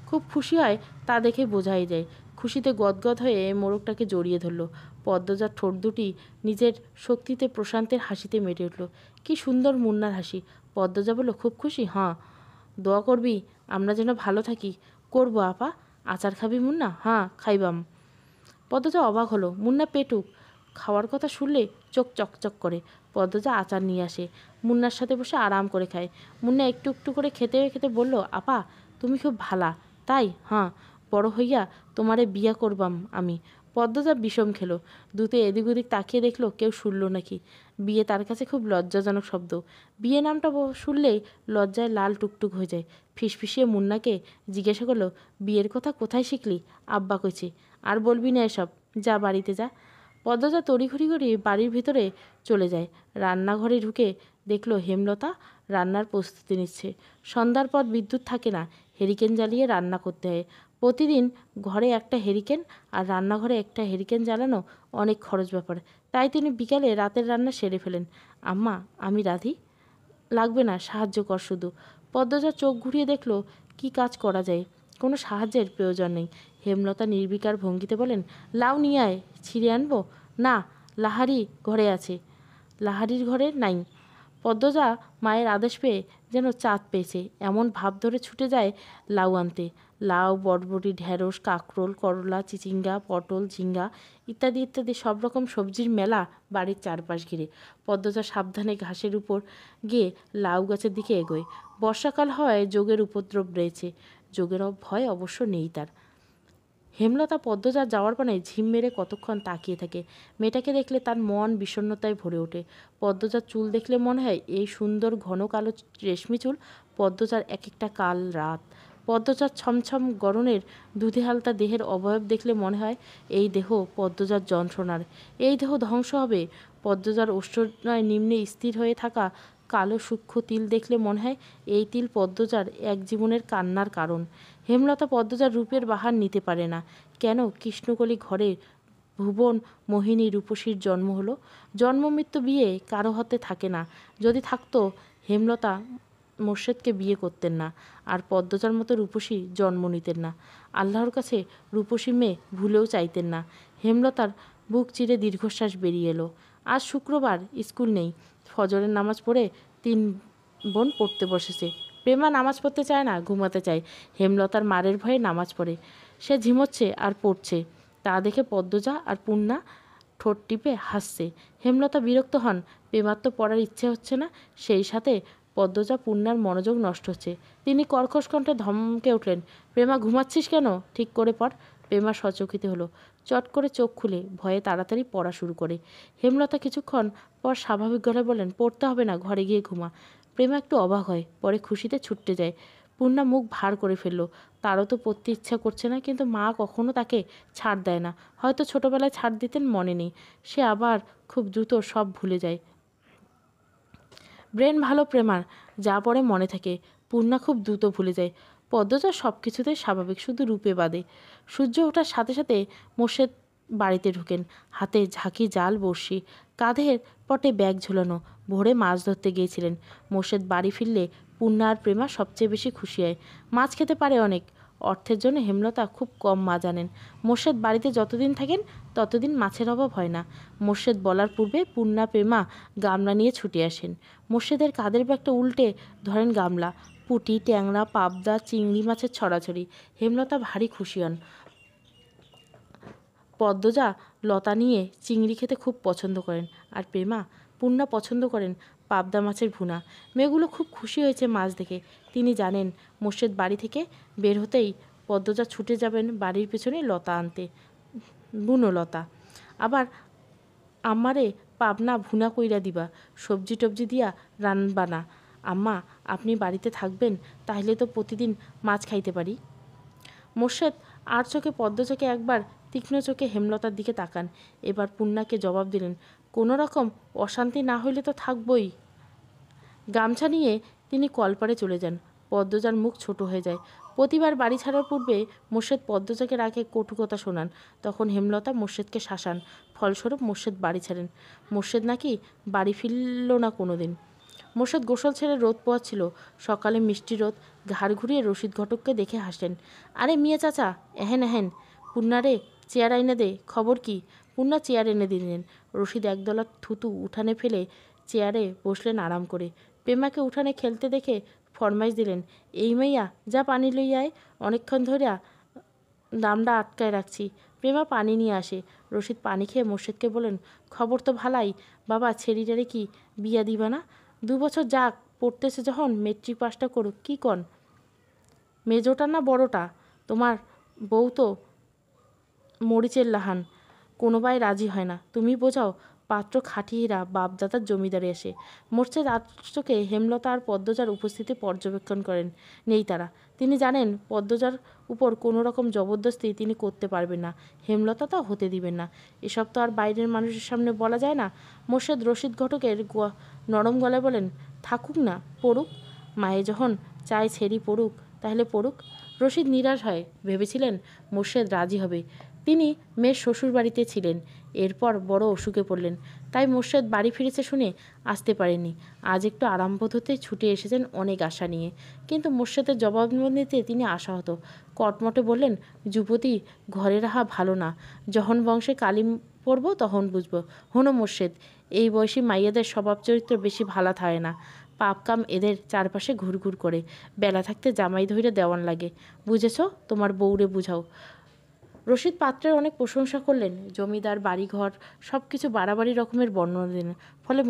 Speaker 1: খুব খুশি হয় তা দেখে বোঝাই যায়। খুশিতে গদগদ হয়ে মোরগটাকে জড়িয়ে ধরল। পদ্মজার ঠোঁট দুটি নিজের শক্তিতে প্রশান্তের হাসিতে মেতে উঠল। কি সুন্দর মুন্নার হাসি! পদ্মজা বলল, খুব খুশি? হ্যাঁ। দোয়া করবি আমরা যেন ভালো থাকি? করবো আপা। আচার খাবি মুন্না? হ্যাঁ, খাইবাম। পদ্মজা অবাক হলো। মুন্না পেটুক। খাওয়ার কথা শুনলে চোখ চকচক করে। পদ্মজা আচার নিয়ে আসে। মুন্নার সাথে বসে আরাম করে খায়। মুন্না একটু একটু করে খেতে খেতে বলল, আপা, তুমি খুব ভালা। তাই? হ্যাঁ, বড় হইয়া তোমারে বিয়া করবাম আমি। পদ্মজা বিষম খেলো। দুতে এদিক ওদিক তাকিয়ে দেখলো কেউ শুনল নাকি। বিয়ে তার কাছে খুব লজ্জাজনক শব্দ। বিয়ে নামটা শুনলেই লজ্জায় লাল টুকটুক হয়ে যায়। ফিসফিসিয়ে মুন্নাকে জিজ্ঞাসা করলো, বিয়ের কথা কোথায় শিখলি? আব্বা কইছে। আর বলবি না এসব, যা বাড়িতে যা। পদ্মজা তড়িঘড়ি করে বাড়ির ভিতরে চলে যায়। রান্নাঘরে ঢুকে দেখলো হেমলতা রান্নার প্রস্তুতি নিচ্ছে। সন্ধ্যার পর বিদ্যুৎ থাকে না। হেরিকেন জ্বালিয়ে রান্না করতে হয়। প্রতিদিন ঘরে একটা হেরিকেন আর রান্নাঘরে একটা হেরিকেন জ্বালানো অনেক খরচ ব্যাপার। তাই তিনি বিকালে রাতের রান্না সেরে ফেলেন। আম্মা, আমি রাঁধি? লাগবে না, সাহায্য কর শুধু। পদ্মজা চোখ ঘুরিয়ে দেখলো কি কাজ করা যায়। কোনো সাহায্যের প্রয়োজন নেই। হেমলতা নির্বিকার ভঙ্গিতে বলেন, লাউ নিয়ে আয়, ছিঁড়ে আনবো? না, লাহারি ঘরে আছে। লাহারির ঘরে নাই। পদ্মজা মায়ের আদেশ পেয়ে যেন চাঁদ পেয়েছে এমন ভাব ধরে ছুটে যায় লাউ আনতে। লাউ, বরবটি, ঢেঁড়স, কাঁকরোল, করলা, চিচিঙ্গা, পটল, ঝিঙ্গা ইত্যাদি ইত্যাদি সব রকম সবজির মেলা বাড়ির চারপাশ ঘিরে। পদ্মজা সাবধানে ঘাসের উপর গিয়ে লাউ গাছের দিকে এগোয়। বর্ষাকাল হওয়ায় যোগের উপদ্রব রয়েছে। যোগের ভয় অবশ্য নেই তার। হেমলতা পদ্মজার যাওয়ার পানে ঝিম মেরে কতক্ষণ তাকিয়ে থাকে। মেয়েটাকে দেখলে তার মন বিষণ্ণতায় ভরে ওঠে। পদ্মজার চুল দেখলে মনে হয় এই সুন্দর ঘন কালো রেশমি চুল পদ্মজার এক একটা কাল রাত। পদ্মজার ছমছম গরনের দুধে হালতা দেহের অবয়ব দেখলে মনে হয় এই দেহ পদ্মজার যন্ত্রণার। এই দেহ ধ্বংস হবে। পদ্মজার ওষ্ঠনয় নিম্নে স্থির হয়ে থাকা কালো সূক্ষ্ম তিল দেখলে মনে হয় এই তিল পদ্মজার এক জীবনের কান্নার কারণ। হেমলতা পদ্মজার রূপের বাহার নিতে পারে না। কেন কৃষ্ণকলি ঘরে ভুবন মোহিনী রূপসীর জন্ম হলো? জন্ম মৃত্যু বিয়ে কারো হাতে থাকে না। যদি থাকতো হেমলতা মোর্শেদকে বিয়ে করতেন না, আর পদ্মজার মতো রূপসী জন্ম নিতেন না। আল্লাহর কাছে রূপসী মেয়ে ভুলেও চাইতেন না। হেমলতার বুক চিরে দীর্ঘশ্বাস বেরিয়ে এলো। আজ শুক্রবার, স্কুল নেই। ফজরের নামাজ পড়ে 3 বোন পড়তে বসেছে। প্রেমা নামাজ পড়তে চায় না, ঘুমাতে চায়। হেমলতার মারের ভয়ে নামাজ পড়ে। সে ঝিমোচ্ছে আর পড়ছে। তা দেখে পদ্মজা আর পূর্ণা ঠোঁট টিপে হাসছে। হেমলতা বিরক্ত হন। প্রেমার তো পড়ার ইচ্ছে হচ্ছে না, সেই সাথে পদ্মজা পূর্ণার মনোযোগ নষ্ট হচ্ছে। তিনি কর্কশ কণ্ঠে ধমকে উঠলেন, প্রেমা ঘুমাচ্ছিস কেন? ঠিক করে পড়। প্রেমা সচকিত হলো। চট করে চোখ খুলে ভয়ে তাড়াতাড়ি পড়া শুরু করে। হেমলতা কিছুক্ষণ পর স্বাভাবিক গলায় বলেন, পড়তে হবে না, ঘরে গিয়ে ঘুমা। প্রেমা একটু অবাক হয়, পরে খুশিতে ছুটতে যায়। পূর্ণা মুখ ভার করে ফেলল। তারও তো পড়তে ইচ্ছা করছে না, কিন্তু মা কখনো তাকে ছাড় দেয় না। হয়তো ছোটবেলায় ছাড় দিতেন, মনে নেই। সে আবার খুব দ্রুত সব ভুলে যায়। ব্রেন ভালো প্রেমার, যা পড়ে মনে থাকে। পূর্ণা খুব দ্রুত ভুলে যায়। পদ্মজা সব কিছুতেই স্বাভাবিক, শুধু রূপে বাদে। সূর্য ওঠার সাথে সাথে মোর্শেদ বাড়িতে ঢুকেন। হাতে ঝাঁকি, জাল, বড়শি, কাঁধের পটে ব্যাগ ঝুলানো। ভোরে মাছ ধরতে গিয়েছিলেন। মোর্শেদ বাড়ি ফিরলে পূর্ণা আর প্রেমা সবচেয়ে বেশি খুশি হয়। মাছ খেতে পারে অনেক। অর্থের জন্য হেমলতা খুব কম মা জানেন। মোর্শেদ বাড়িতে যতদিন থাকেন ততদিন মাছের অভাব হয় না। মোর্শেদ বলার পূর্বে পূর্ণা, প্রেমা গামলা নিয়ে ছুটে আসেন। মোর্শেদের কাঁধের ব্যাগটা উল্টে ধরেন গামলা। পুঁটি, ট্যাংরা, পাবদা, চিংড়ি মাছের ছড়াছড়ি। হেমলতা ভারী খুশি হন। পদ্মজা লতা নিয়ে চিংড়ি খেতে খুব পছন্দ করেন, আর প্রেমা, পূর্ণা পছন্দ করেন পাবদা মাছের ভুনা। মেয়েগুলো খুব খুশি হয়েছে মাছ দেখে। তিনি জানেন মোর্শেদ বাড়ি থেকে বের হতেই পদ্মজা ছুটে যাবেন বাড়ির পেছনে লতা আনতে, বুনো লতা। আবার আমারে পাবনা ভুনা কইরা দিবা, সবজি টবজি দিয়া রানবা না। আম্মা, আপনি বাড়িতে থাকবেন, তাহলে তো প্রতিদিন মাছ খাইতে পারি। মোর্শেদ আর চোখে পদ্মজাকে একবার তীক্ষ্ণ চোখে হেমলতার দিকে তাকান। এবার পূর্ণাকে জবাব দিলেন, কোনো রকম অশান্তি না হইলে তো থাকবই। গামছা নিয়ে তিনি কলপারে চলে যান। পদ্মজার মুখ ছোট হয়ে যায়। প্রতিবার বাড়ি ছাড়ার পূর্বে মোর্শেদ পদ্মজাকে রাগে কটু কথা শোনান। তখন হেমলতা মোর্শেদকে শাসান। ফলস্বরূপ মোর্শেদ বাড়ি ছাড়েন। মোর্শেদ নাকি বাড়ি ফিরল না কোনো দিন। মোর্শেদ গোসল ছেড়ে রোদ পোয়াচ্ছিল। সকালে মিষ্টি রোদ। ঘাড় ঘুরিয়ে রশিদ ঘটককে দেখে হাসলেন। আরে মিয়া চাচা, এহেন এহেন। পূর্ণারে চেয়ার আইনে দে, খবর কি? পূর্ণা চেয়ার এনে দিলেন। রশিদ একদলা থুতু উঠানে ফেলে চেয়ারে বসলেন আরাম করে। প্রেমাকে উঠানে খেলতে দেখে ফরমাইশ দিলেন, এই মাইয়া, যা পানি লইয়া আয়, অনেকক্ষণ ধরিয়া দামটা আটকায় রাখছি। প্রেমা পানি নিয়ে আসে। রশিদ পানি খেয়ে মোর্শেদকে বলেন, খবর তো ভালাই, বাবা ছেড়িটারে কি বিয়া দিবা না? 2 বছর যাক, পড়তেছে যখন মেট্রিক পাসটা করুক, কি কন? মেজোটা না বড়টা? তোমার বউ তো মরিচের লাহান, কোনোবাই রাজি হয় না। তুমি বোঝাও, পাত্র খাটিয়েরা বাপদাদার জমিদারে আসে। মোর্শেদ আশ্চর্যকে হেমলতা আর পদ্মজার উপস্থিতি পর্যবেক্ষণ করেন। নেই তারা। তিনি জানেন পদ্মজার উপর কোনো রকম জবরদস্তি তিনি করতে পারবেন না। হেমলতা তা হতে দিবেন না। এসব তো আর বাইরের মানুষের সামনে বলা যায় না। মোর্শেদ রশিদ ঘটকের নরম গলায় বলেন, থাকুক না, পড়ুক। মায়ে যখন চায় ছেড়ি পড়ুক, তাহলে পড়ুক। রশিদ নিরাশ হয়। ভেবেছিলেন মোর্শেদ রাজি হবে। তিনি মেয়ের শ্বশুর বাড়িতে ছিলেন, এরপর বড় অসুখে পড়লেন। তাই মোর্শেদ বাড়ি ফিরেছে শুনে আসতে পারেননি। আজ একটু আরামবোধ হতে ছুটে এসেছেন অনেক আশা নিয়ে। কিন্তু মোর্শেদের জবানবন্দিতে তিনি আশাহত। কটমটে বললেন, যুবতী ঘরে রাখা ভালো না। যখন বংশে কালিম পড়ব তখন বুঝব। হনো মোর্শেদ, এই বয়সী মাইয়াদের স্বভাব চরিত্র বেশি ভালা থাকে না। পাপ কাম এদের চারপাশে ঘুরঘুর করে। বেলা থাকতে জামাই ধইরে দেওয়ান লাগে। বুঝেছ? তোমার বউরে বুঝাও। রশিদ পাত্রের অনেক প্রশংসা করলেন। জমিদার, বাড়িঘর সব কিছু বাড়াবাড়ি রকমের বর্ণনা দিলেন। ফলে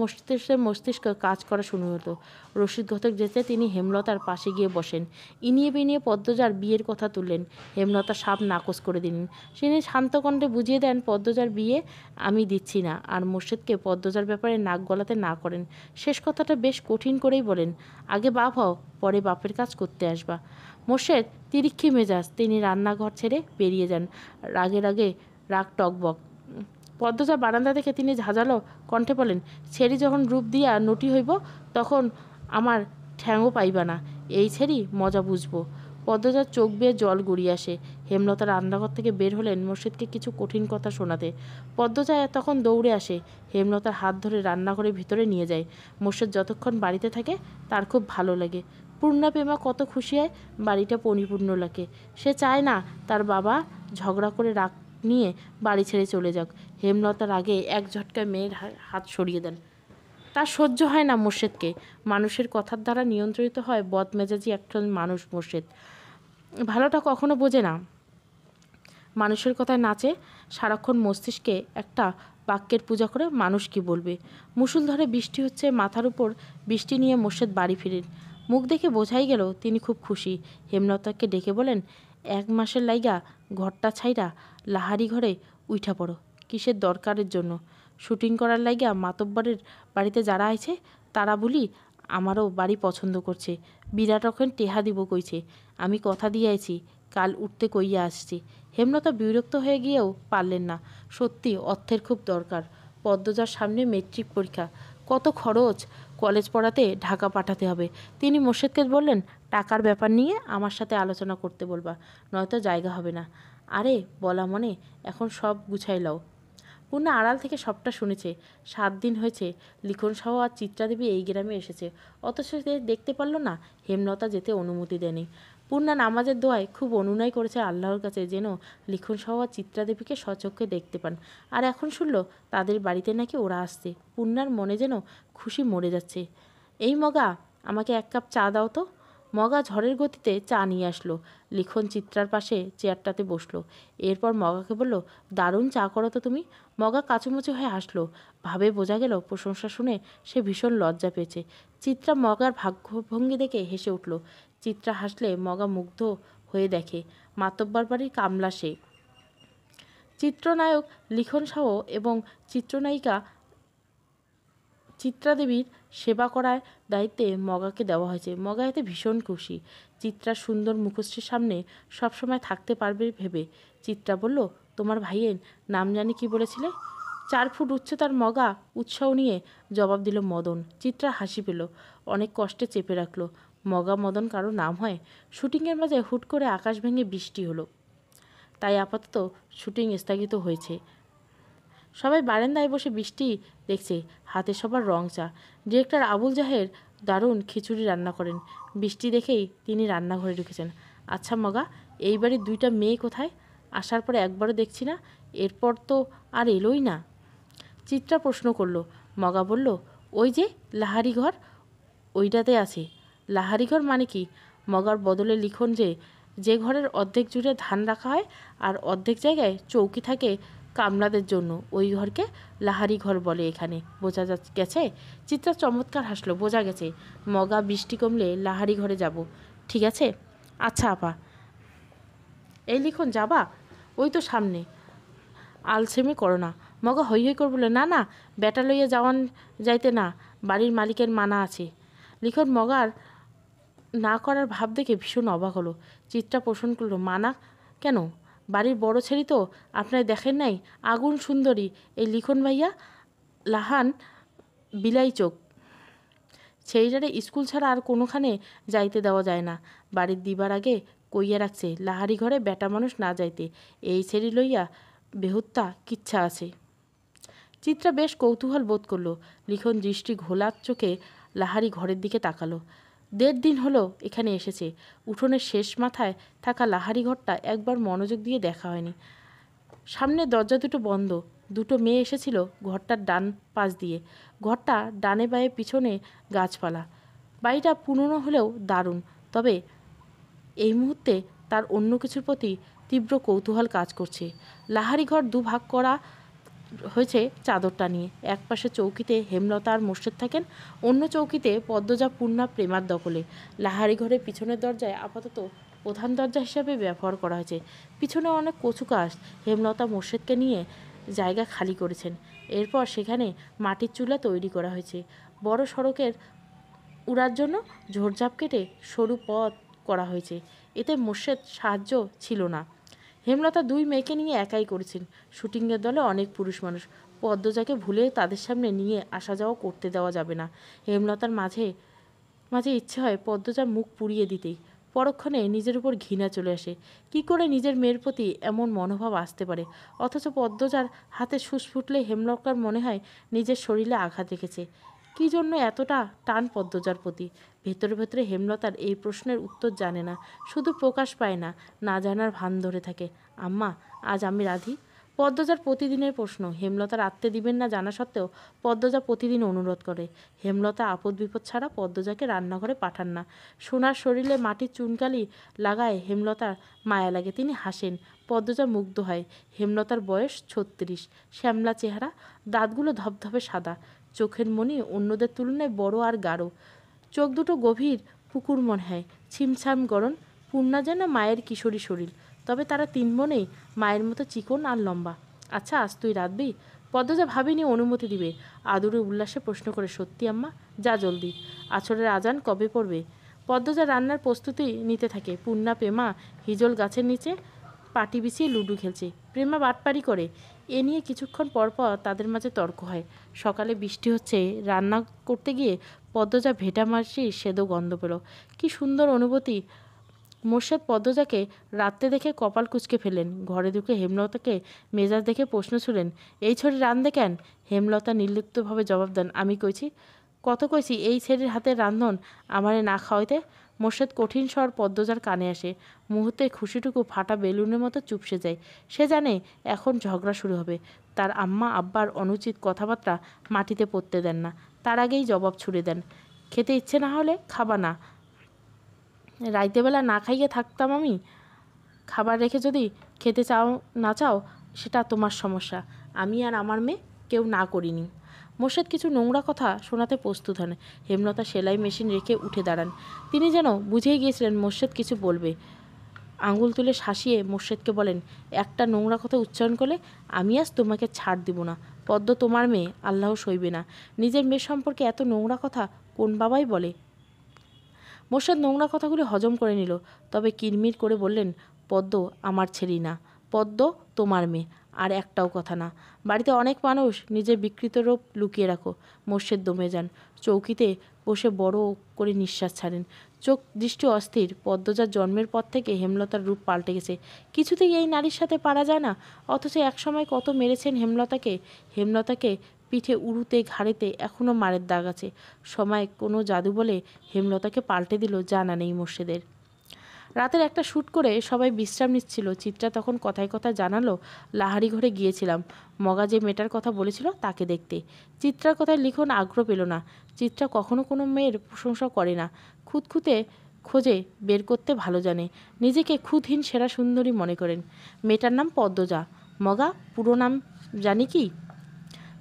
Speaker 1: মস্তিষ্ক কাজ করা শুরু হতো। রশিদ ঘটক যেতে তিনি হেমলতার পাশে গিয়ে বসেন। ইনিয়ে বিনিয়ে পদ্মজার বিয়ের কথা তুললেন। হেমলতা সাপ নাকচ করে দিলেন। তিনি শান্ত কণ্ঠে বুঝিয়ে দেন, পদ্মজার বিয়ে আমি দিচ্ছি না। আর মোর্শেদকে পদ্মজার ব্যাপারে নাক গলাতে না করেন। শেষ কথাটা বেশ কঠিন করেই বলেন, আগে বাপ হও, পরে বাপের কাজ করতে আসবা। মোর্শেদ তিরিক্ষি মেজাজ। তিনি রান্নাঘর ছেড়ে বেরিয়ে যান। রাগে রাগ টকবক। পদ্মজা বারান্দা দেখে তিনি ঝাঁঝালো কণ্ঠে বলেন, ছেড়ি যখন রূপ দিয়া নটি হইব, তখন আমার ঠ্যাংও পাইবা না। এই ছেড়ি মজা বুঝবো। পদ্মজার চোখ বেয়ে জল গড়িয়ে আসে। হেমলতা রান্নাঘর থেকে বের হলেন মোর্শেদকে কিছু কঠিন কথা শোনাতে। পদ্মজা তখন দৌড়ে আসে, হেমলতার হাত ধরে রান্নাঘরের ভিতরে নিয়ে যায়। মোর্শেদ যতক্ষণ বাড়িতে থাকে তার খুব ভালো লাগে। পূর্ণা প্রেমা কত খুশি হয়, বাড়িটা পরিপূর্ণ লাগে। সে চায় না তার বাবা ঝগড়া করে রাগ নিয়ে বাড়ি ছেড়ে চলে যাক। হেমলতার আগে এক ঝটকায় মেয়ের হাত সরিয়ে দেন। তার সহ্য হয় না মোর্শেদকে। মানুষের কথার দ্বারা নিয়ন্ত্রিত হয় বদমেজাজি একজন মানুষ মোর্শেদ। ভালোটা কখনো বোঝে না, মানুষের কথায় নাচে, সারাক্ষণ মস্তিষ্কে একটা বাক্যের পূজা করে মানুষ কি বলবে। মুষলধারে বৃষ্টি হচ্ছে, মাথার উপর বৃষ্টি নিয়ে মোর্শেদ বাড়ি ফিরেন। মুখ দেখে বোঝাই গেল তিনি খুব খুশি। হেমলতাকে ডেকে বলেন, 1 মাসের লাইগা ঘরটা ছাইরা লাহারি ঘরে উইঠা পড়ো। কিসের দরকারের জন্য? শুটিং করার লাইগা মাতব্বরের বাড়িতে যারা আছে তারা বলি আমারও বাড়ি পছন্দ করছে। বিরাট রকম টেহা দিব কইছে। আমি কথা দিয়ে আইছি, কাল উঠতে কইয়া আসছি। হেমলতা বিরক্ত হয়ে গিয়েও পারলেন না। সত্যি অর্থের খুব দরকার। পদ্মজার সামনে মেট্রিক পরীক্ষা, কত খরচ, কলেজ পড়াতে ঢাকা পাঠাতে হবে। তিনি মোর্শেদকে বললেন, টাকার ব্যাপার নিয়ে আমার সাথে আলোচনা করতে বলবা, নয়তো জায়গা হবে না। আরে বলা মনে, এখন সব গুছাই লও। পূর্ণা আড়াল থেকে সবটা শুনেছে। 7 দিন হয়েছে লিখন সহ আর চিত্রাদেবী এই গ্রামে এসেছে, অথচ সে দেখতে পারল না। হেমলতা যেতে অনুমতি দেয়নি। পূর্ণা নামাজের দোয়ায় খুব অনুনয় করেছে আল্লাহর কাছে যেন লিখন সহ আর চিত্রাদেবীকে স্বচক্ষে দেখতে পান। আর এখন শুনল তাদের বাড়িতে নাকি ওরা আসছে। পূর্ণার মনে যেন খুশি মরে যাচ্ছে। এই মগা, আমাকে 1 কাপ চা দাও তো। মগা ঝড়ের গতিতে চা নিয়ে আসলো। লিখন চিত্রার পাশে চেয়ারটাতে বসলো। এরপর মগাকে বলল, দারুণ চা করো তো তুমি। মগা কাচুমুচু হয়ে হাসলো। ভাবে বোঝা গেল প্রশংসা শুনে সে ভীষণ লজ্জা পেয়েছে। চিত্রা মগার ভাগ্যভঙ্গি দেখে হেসে উঠল। চিত্রা হাসলে মগা মুগ্ধ হয়ে দেখে মাতব্বর বাড়ির কামলা সে। চিত্রনায়ক লিখন সাহ এবং চিত্রনায়িকা চিত্রাদেবীর সেবা করার দায়িত্বে মগাকে দেওয়া হয়েছে। মগা এতে ভীষণ খুশি। চিত্রার সুন্দর মুখশ্রীর সামনে সবসময় থাকতে পারবে ভেবে। চিত্রা বলল, তোমার ভাইয়ের নাম জানি কি বলেছিলে? 4 ফুট উচ্চতার মগা উৎসাহ নিয়ে জবাব দিল মদন। চিত্রা হাসি পেল, অনেক কষ্টে চেপে রাখলো। মগা মদন কারো নাম হয়? শুটিংয়ের মাঝে হুট করে আকাশ ভেঙে বৃষ্টি হলো, তাই আপাতত শুটিং স্থগিত হয়েছে। সবাই বারান্দায় বসে বৃষ্টি দেখছে, হাতে সবার রং চা। ডিরেক্টর আবুল জাহের দারুণ খিচুড়ি রান্না করেন। বৃষ্টি দেখেই তিনি রান্নাঘরে ঢুকেছেন। আচ্ছা মগা, এই বাড়ির 2টা মেয়ে কোথায়? আসার পরে একবারও দেখছি না, এরপর তো আর এলোই না। চিত্রা প্রশ্ন করলো। মগা বলল, ওই যে লাহারি ঘর, ওইটাতে আছে। লাহারি ঘর মানে কি? মগার বদলে লিখন যে ঘরের অর্ধেক জুড়ে ধান রাখা হয় আর অর্ধেক জায়গায় চৌকি থাকে কামলাদের জন্য, ওই ঘরকে লাহারি ঘর বলে এখানে। বোঝা গেছে? চিত্রা চমৎকার হাসলো। বোঝা গেছে। মগা, বৃষ্টি কমলে লাহারি ঘরে যাব। ঠিক আছে। আচ্ছা আপা। এই লিখন যাবা? ওই তো সামনে। আলসেমি করো না। মগা হৈ হৈ করে বলে, না না, বেটা লইয়া যাওয়ান যাইতে না, বাড়ির মালিকের মানা আছে। লিখন মগার না করার ভাব দেখে ভীষণ অবাক হলো। চিত্রা প্রশ্ন করলো, মানা কেন? বাড়ির বড় ছেলে তো, আপনার দেখেন নাই? আগুন সুন্দরী এই লিখন ভাইয়া, লাহান বিলাই চোখ। ছেলেটারে স্কুল ছাড়া আর কোনোখানে যাইতে দেওয়া যায় না। বাড়ির দিবার আগে কইয়া রাখছে লাহারি ঘরে বেটা মানুষ না যাইতে। এই ছেড়ি লইয়া বেহুত্তা কিচ্ছা আছে। চিত্রা বেশ কৌতূহল বোধ করলো। লিখন দৃষ্টি ঘোলার চোখে লাহারি ঘরের দিকে তাকালো। 1.5 দিন হলো এখানে এসেছে। উঠোনের শেষ মাথায় থাকা লাহারি ঘরটা একবার মনোযোগ দিয়ে দেখা হয়নি। সামনে দরজা দুটো বন্ধ। 2টো মেয়ে এসেছিল ঘরটার ডান পাশ দিয়ে। ঘরটা ডানে বায়ে পিছনে গাছপালা। বাড়িটা পুরনো হলেও দারুণ। তবে এই মুহূর্তে তার অন্য কিছুর প্রতি তীব্র কৌতূহল কাজ করছে। লাহারি ঘর 2 ভাগ করা হয়েছে চাদরটা নিয়ে। এক পাশে চৌকিতে হেমলতা আর মোর্শেদ থাকেন, অন্য চৌকিতে পদ্মজা, পূর্ণা প্রেমার দখলে। লাহারি ঘরের পিছনের দরজায় আপাতত প্রধান দরজা হিসাবে ব্যবহার করা হয়েছে। পিছনে অনেক কচু কাঠ। হেমলতা মোর্শেদকে নিয়ে জায়গা খালি করেছেন। এরপর সেখানে মাটির চুলা তৈরি করা হয়েছে। বড় সড়কের উড়ার জন্য ঝোড়ঝাপ কেটে সরু পথ করা হয়েছে। এতে মোর্শেদ সাহায্য ছিল না। হেমলতা 2 মেয়েকে নিয়ে একাই করেছেন। শুটিংয়ের দলে অনেক পুরুষ মানুষ। পদ্মজাকে ভুলে তাদের সামনে নিয়ে আসা যাওয়া করতে দেওয়া যাবে না। হেমলতার মাঝে মাঝে ইচ্ছে হয় পদ্মজার মুখ পুড়িয়ে দিতেই। পরক্ষণে নিজের উপর ঘৃণা চলে আসে। কি করে নিজের মেয়ের প্রতি এমন মনোভাব আসতে পারে? অথচ পদ্মজার হাতে সুচ ফুটলে হেমলতার মনে হয় নিজের শরীরে আঘাত রেখেছে। কী জন্য এতটা টান পদ্মজার প্রতি? ভেতরে ভেতরে হেমলতার এই প্রশ্নের উত্তর জানে না, শুধু প্রকাশ পায় না, না জানার ভান ধরে থাকে। আম্মা, আজ আমি রাধি? পদ্মজার প্রতিদিনের প্রশ্ন। হেমলতার আত্মে দিবেন না জানা সত্ত্বেও পদ্মজা প্রতিদিন অনুরোধ করে। হেমলতা আপদ বিপদ ছাড়া পদ্মজাকে রান্নাঘরে পাঠান না। সোনার শরীরে মাটির চুনকালি লাগায় হেমলতার মায়া লাগে। তিনি হাসেন। পদ্মজা মুগ্ধ হয়। হেমলতার বয়স 36, শ্যামলা চেহারা, দাঁতগুলো ধপধপে সাদা, চোখের মনি অন্যদের তুলনায় বড় আর গাঢ়। চোখ দুটো গভীর পুকুর মনে হয়, ছিমছাম গরম। পূর্ণা যেন মায়ের কিশোরী শরীর, তবে তারা 3 বোনেই মায়ের মতো চিকন আর লম্বা। আচ্ছা, আজ তুই রাঁধবি? পদ্মজা ভাবিনি অনুমতি দিবে। আদুরে উল্লাসে প্রশ্ন করে, সত্যি আম্মা? যা জলদি। আছরের আজান কবে পড়বে? পদ্মজা রান্নার প্রস্তুতি নিতে থাকে। পূর্ণা প্রেমা হিজল গাছের নিচে পাটি বিছিয়ে লুডু খেলছে। প্রেমা বাটপারি করে। এ নিয়ে কিছুক্ষণ পর পর তাদের মাঝে তর্ক হয়। সকালে বৃষ্টি হচ্ছে, রান্না করতে গিয়ে পদ্মজা ভেটা মাছির সেদো গন্ধ পেল। কি সুন্দর অনুভূতি! মোর্শেদ পদ্মজাকে রাত্রে দেখে কপাল কুঁচকে ফেলেন। ঘরে ঢুকে হেমলতাকে মেজাজ দেখে প্রশ্ন ছুড়লেন, এই ছড়ি রান্ধে কেন? হেমলতা নির্লিপ্তভাবে জবাব দেন, আমি কইছি। কত কইছি এই ছেলের হাতের রান্ধন আমারে না খাওয়াইতে? মোর্শেদ কঠিন স্বর পদ্মজার কানে আসে। মুহূর্তে খুশিটুকু ফাটা বেলুনের মতো চুপসে যায়। সে জানে এখন ঝগড়া শুরু হবে। তার আম্মা আব্বার অনুচিত কথাবার্তা মাটিতে পড়তে দেন না। তার আগেই জবাব ছুড়ে দেন, খেতে ইচ্ছে না হলে খাবা না। রাইতেবেলা না খাইয়ে থাকতাম আমি? খাবার রেখে যদি খেতে চাও না চাও সেটা তোমার সমস্যা। আমি আর আমার মেয়ে কেউ না করিনি। মোর্শেদ কিছু নোংরা কথা শোনাতে প্রস্তুত হন। হেমলতা সেলাই মেশিন রেখে উঠে দাঁড়ান। তিনি যেন বুঝেই গিয়েছিলেন মোর্শেদ কিছু বলবে। আঙুল তুলে শাসিয়ে মোর্শেদকে বলেন, একটা নোংরা কথা উচ্চারণ করলে আমি আজ তোমাকে ছাড় দিব না। পদ্ম তোমার মেয়ে, আল্লাহ সইবে না। নিজের মেয়ে সম্পর্কে এত নোংরা কথা কোন বাবাই বলে? মোর্শেদ নোংরা কথাগুলি হজম করে নিল, তবে কিরমির করে বললেন, পদ্ম আমার ছেলে না, পদ্ম তোমার মেয়ে, আর একটাও কথা না। বাড়িতে অনেক মানুষ নিজের বিকৃত রূপ লুকিয়ে রাখো। মোর্শেদ দমে যান। চৌকিতে বসে বড় করে নিঃশ্বাস ছাড়েন। চোখ দৃষ্টি অস্থির। পদ্মজার জন্মের পর থেকে হেমলতার রূপ পাল্টে গেছে। কিছুতেই এই নারীর সাথে পারা যায় না। অথচ একসময় কত মেরেছেন হেমলতাকে। হেমলতাকে পিঠে, উরুতে, ঘাড়েতে এখনও মারের দাগ আছে। সময় কোনো জাদু বলে হেমলতাকে পাল্টে দিল, জানা নেই মোর্শেদের। রাতের একটা শ্যুট করে সবাই বিশ্রাম নিচ্ছিল। চিত্রা তখন কথায় কথায় জানালো, লাহারি ঘরে গিয়েছিলাম মগা যে মেয়েটার কথা বলেছিল তাকে দেখতে। চিত্রার কথায় লিখন আগ্রহ পেল না। চিত্রা কখনো কোনো মেয়ের প্রশংসা করে না। খুঁতখুঁতে খোঁজে বের করতে ভালো জানে। নিজেকে খুঁতহীন সেরা সুন্দরী মনে করেন। মেয়েটার নাম পদ্মজা। মগা পুরো নাম জানি কি?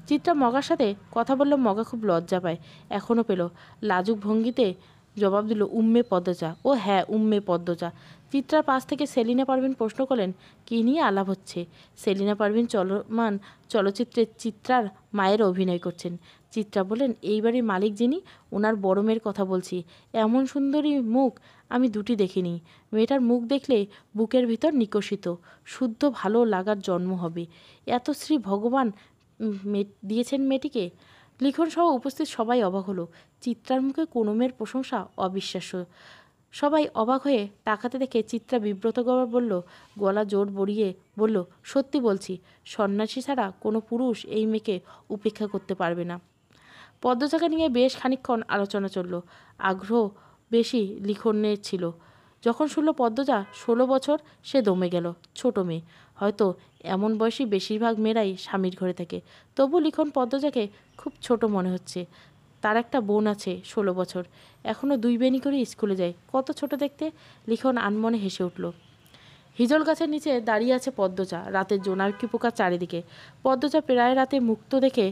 Speaker 1: চিত্রা মগার সাথে কথা বলল। মগা খুব লজ্জা পায়, এখনও পেল। লাজুক ভঙ্গিতে জবাব দিল, উম্মে পদ্মজা। ও হ্যাঁ, উম্মে পদ্মজা। চিত্রার পাশ থেকে সেলিনা পারভিন প্রশ্ন করলেন, কী নিয়ে আলাপ হচ্ছে? সেলিনা পারভিন চলমান চলচ্চিত্রে চিত্রার মায়ের অভিনয় করছেন। চিত্রা বললেন, এই বাড়ির মালিক যিনি, ওনার বড় মেয়ের কথা বলছি। এমন সুন্দরী মুখ আমি দুটি দেখিনি। মেয়েটার মুখ দেখলে বুকের ভিতর নিকষিত শুদ্ধ ভালো লাগার জন্ম হবে। এত শ্রী ভগবান দিয়েছেন মেয়েটিকে। লিখন সহ উপস্থিত সবাই অবাক হলো। চিত্রার মুখে কোনো মেয়ের প্রশংসা অবিশ্বাস্য। সবাই অবাক হয়ে তাকাতে দেখে চিত্রা বিব্রত গলায় বলল, গলা জোর বড়িয়ে বলল, সত্যি বলছি, সন্ন্যাসী ছাড়া কোনো পুরুষ এই মেয়েকে উপেক্ষা করতে পারবে না। পদ্মজাকে নিয়ে বেশ খানিকক্ষণ আলোচনা চলল। আগ্রহ বেশি লিখনের ছিল। যখন শুনল পদ্মজা 16 বছর, সে দমে গেল। ছোট মেয়ে, হয়তো এমন বয়সী বেশিরভাগ মেয়েরাই স্বামীর ঘরে থাকে। তবু লিখন পদ্মজাকে খুব ছোট মনে হচ্ছে। তার একটা বোন আছে 16 বছর, এখনও 2 বেনি করে স্কুলে যায়। কত ছোট দেখতে! লিখন আনমনে হেসে উঠল। হিজল গাছের নিচে দাঁড়িয়ে আছে পদ্মজা। রাতের জোনাকি পোকা চারিদিকে। পদ্মজা প্রায় রাতে মুক্ত দেখে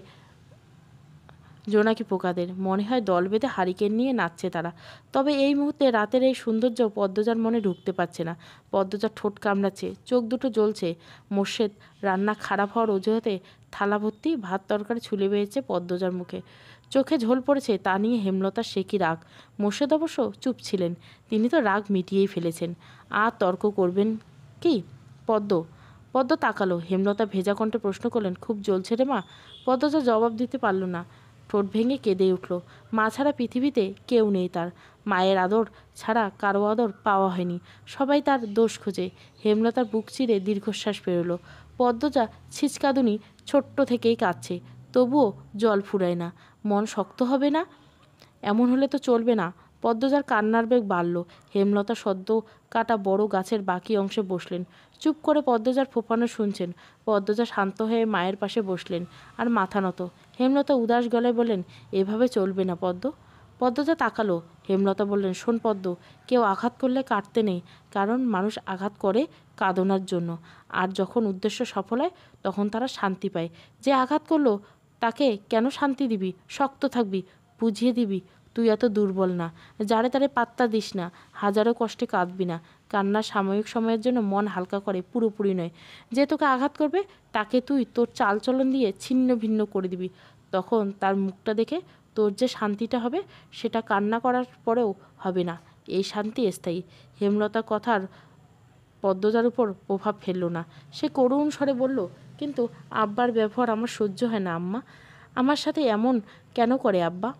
Speaker 1: জোনাকি পোকাদের। মনে হয় দল বেঁধে হারিকেন নিয়ে নাচছে তারা। তবে এই মুহূর্তে রাতের এই সৌন্দর্য পদ্মজার মনে ঢুকতে পারছে না। পদ্মজার ঠোঁট কামড়াচ্ছে, চোখ দুটো জ্বলছে। মোর্শেদ রান্না খারাপ হওয়ার অজুহাতে থালা ভর্তি ভাত তরকারি ছুলে বেয়েছে পদ্মজার মুখে। চোখে ঝোল পড়েছে, তা নিয়ে হেমলতার সে কি রাগ। মোর্শেদ অবশ্য চুপ ছিলেন। তিনি তো রাগ মিটিয়েই ফেলেছেন। আর তর্ক করবেন কি? পদ্ম তাকালো। হেমলতা ভেজা কণ্ঠে প্রশ্ন করলেন, খুব জ্বলছে রে মা? পদ্মজা জবাব দিতে পারল না। ঠোঁট ভেঙে কেঁদে উঠল। মা ছাড়া পৃথিবীতে কেউ নেই তার। মায়ের আদর ছাড়া কারো আদর পাওয়া হয়নি। সবাই তার দোষ খোঁজে। হেমলতার বুক চিরে দীর্ঘশ্বাস বেরোলো। পদ্মজা ছিচকাদুনি ছোট্ট থেকেই কাঁদছে, তবুও জল ফুরায় না। মন শক্ত হবে না? এমন হলে তো চলবে না। পদ্মজার কান্নার বেগ বাড়ল। হেমলতা সদ্য কাটা বড় গাছের বাকি অংশে বসলেন। চুপ করে পদ্মজার ফোঁপানো শুনছেন। পদ্মজা শান্ত হয়ে মায়ের পাশে বসলেন আর মাথা নত। হেমলতা উদাস গলায় বললেন, এভাবে চলবে না পদ্ম। পদ্মজা তাকালো। হেমলতা বললেন, শোন পদ্ম, কেউ আঘাত করলে কাটতে নেই, কারণ মানুষ আঘাত করে কাঁদনার জন্য। আর যখন উদ্দেশ্য সফল হয় তখন তারা শান্তি পায়। যে আঘাত করলো তাকে কেন শান্তি দিবি? শক্ত থাকবি, বুঝিয়ে দিবি তুই এত দুর্বল না। যারে তারে পাত্তা দিস না, হাজারো কষ্টে কাঁদবি না। কান্না সাময়িক সময়ের জন্য মন হালকা করে, পুরোপুরি নয়। যে তোকে আঘাত করবে তাকে তুই তোর চালচলন দিয়ে ছিন্ন ভিন্ন করে দিবি। তখন তার মুখটা দেখে তোর যে শান্তিটা হবে সেটা কান্না করার পরেও হবে না। এই শান্তি স্থায়ী। হেমলতার কথার পদ্মজার উপর প্রভাব ফেলল না। সে করুণ স্বরে বলল, কিন্তু আব্বার ব্যবহার আমার সহ্য হয় না আম্মা। আমার সাথে এমন কেন করে আব্বা?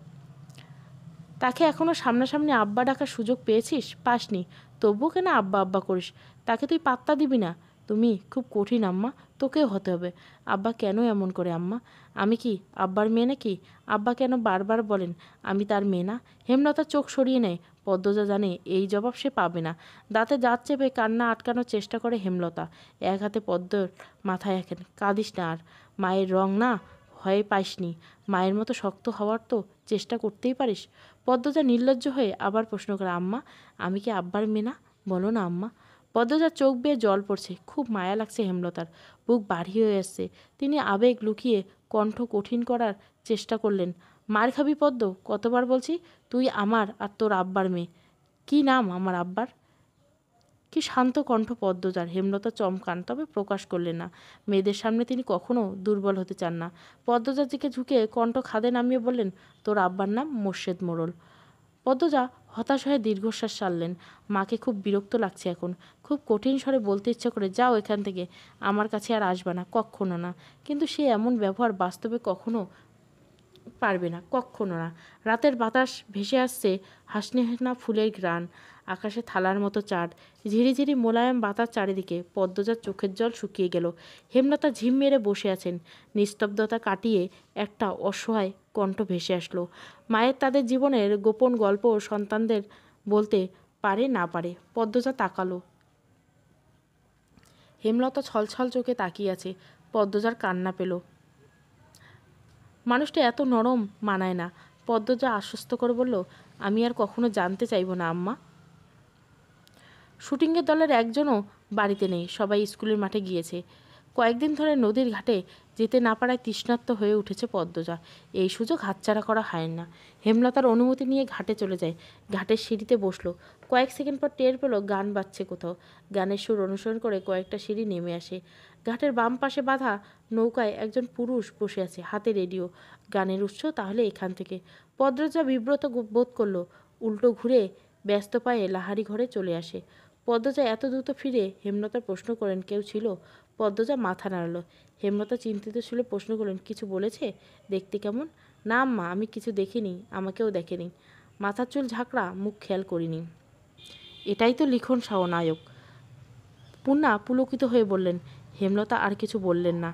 Speaker 1: তাকে এখনও সামনাসামনি আব্বা ডাকার সুযোগ পেয়েছিস? পাসনি। তবুও কেন আব্বা আব্বা করিস? তাকে তুই পাত্তা দিবি না? তুমি খুব কঠিন আম্মা, তোকেও হতে হবে। আব্বা কেন এমন করে আম্মা? আমি কি আব্বার মেয়ে নাকি? আব্বা কেন বারবার বলেন আমি তার মেয়ে না? হেমলতা চোখ সরিয়ে নেয়। পদ্মজা জানে এই জবাব সে পাবে না। দাঁতে দাঁত চেপে কান্না আটকানোর চেষ্টা করে হেমলতা। এক হাতে পদ্মর মাথায় রাখেন। কাঁদিস না আর। মায়ের রং না ভয় পাইসনি। মায়ের মতো শক্ত হওয়ার তো চেষ্টা করতেই পারিস। পদ্মজা নির্লজ্জ হয়ে আবার প্রশ্ন করে, আম্মা আমি কি আব্বার মেয়ে না? বলো না আম্মা। পদ্মজার চোখ বেয়ে জল পড়ছে। খুব মায়া লাগছে হেমলতার। বুক ভারী হয়ে আসছে। তিনি আবেগ লুকিয়ে কণ্ঠ কঠিন করার চেষ্টা করলেন। মার খাবি পদ্ম? কতবার বলছি তুই আমার আর তোর আব্বার মেয়ে। কি নাম আমার আব্বার? কি শান্ত কণ্ঠ পদ্মজার। হেমলতা চমকান, তবে প্রকাশ করলেন না। মেয়েদের সামনে তিনি কখনো দুর্বল হতে চান না। পদ্মজার দিকে ঝুঁকে কণ্ঠ খাদে নামিয়ে বললেন, তোর আব্বার নাম মোর্শেদ মোড়ল। পদ্মজা হতাশ হয়ে দীর্ঘশ্বাস ছাড়লেন। মাকে খুব বিরক্ত লাগছে এখন। খুব কঠিন স্বরে বলতে ইচ্ছে করে, যাও এখান থেকে, আমার কাছে আর আসবে না, কক্ষণও না। কিন্তু সে এমন ব্যবহার বাস্তবে কখনো পারবে না, কক্ষণো না। রাতের বাতাস ভেসে আসছে হাসনেহানা ফুলের ঘ্রাণ। আকাশে থালার মতো চাঁদ, ঝিরিঝিরি মোলায়েম বাতাস চারিদিকে। পদ্মজার চোখের জল শুকিয়ে গেল। হেমলতা ঝিম মেরে বসে আছেন। নিস্তব্ধতা কাটিয়ে একটা অসহায় কণ্ঠ ভেসে আসলো। মায়ের তাদের জীবনের গোপন গল্প সন্তানদের বলতে পারে না পারে। পদ্মজা তাকালো। হেমলতা ছলছল চোখে তাকিয়ে আছে। পদ্মজার কান্না পেল। মানুষটা এত নরম মানায় না। পদ্মজা আশ্বস্ত করে বলল, আমি আর কখনো জানতে চাইব না আম্মা। শুটিংয়ের দলের একজনও বাড়িতে নেই, সবাই স্কুলের মাঠে গিয়েছে। কয়েকদিন ধরে নদীর ঘাটে যেতে না পারায় তৃষ্ণার্ত হয়ে উঠেছে পদ্মজা। এই সুযোগ হাতছাড়া করা হয় না। হেমলতার অনুমতি নিয়ে ঘাটে চলে যায়। ঘাটের সিঁড়িতে বসলো। কয়েক সেকেন্ড পর টের পেল গান বাজছে কোথাও। গানের সুর অনুসরণ করে কয়েকটা সিঁড়ি নেমে আসে। ঘাটের বাম পাশে বাঁধা নৌকায় একজন পুরুষ বসে আছে, হাতে রেডিও। গানের উৎস তাহলে এখান থেকে। পদ্মজা বিব্রত বোধ করলো। উল্টো ঘুরে ব্যস্ত পায়ে লাহারি ঘরে চলে আসে। পদ্মজা এত দ্রুত ফিরে হেমলতার প্রশ্ন করেন, কেউ ছিল? পদ্মজা মাথা নাড়ালো। হেমলতা চিন্তিত ছিল, প্রশ্ন করলেন, কিছু বলেছে? দেখতে কেমন? না আম্মা, আমি কিছু দেখিনি, আমাকেও দেখেনি। মাথার চুল ঝাঁকড়া, মুখ খেয়াল করিনি। এটাই তো লিখন নায়ক। পূর্ণা পুলকিত হয়ে বললেন। হেমলতা আর কিছু বললেন না।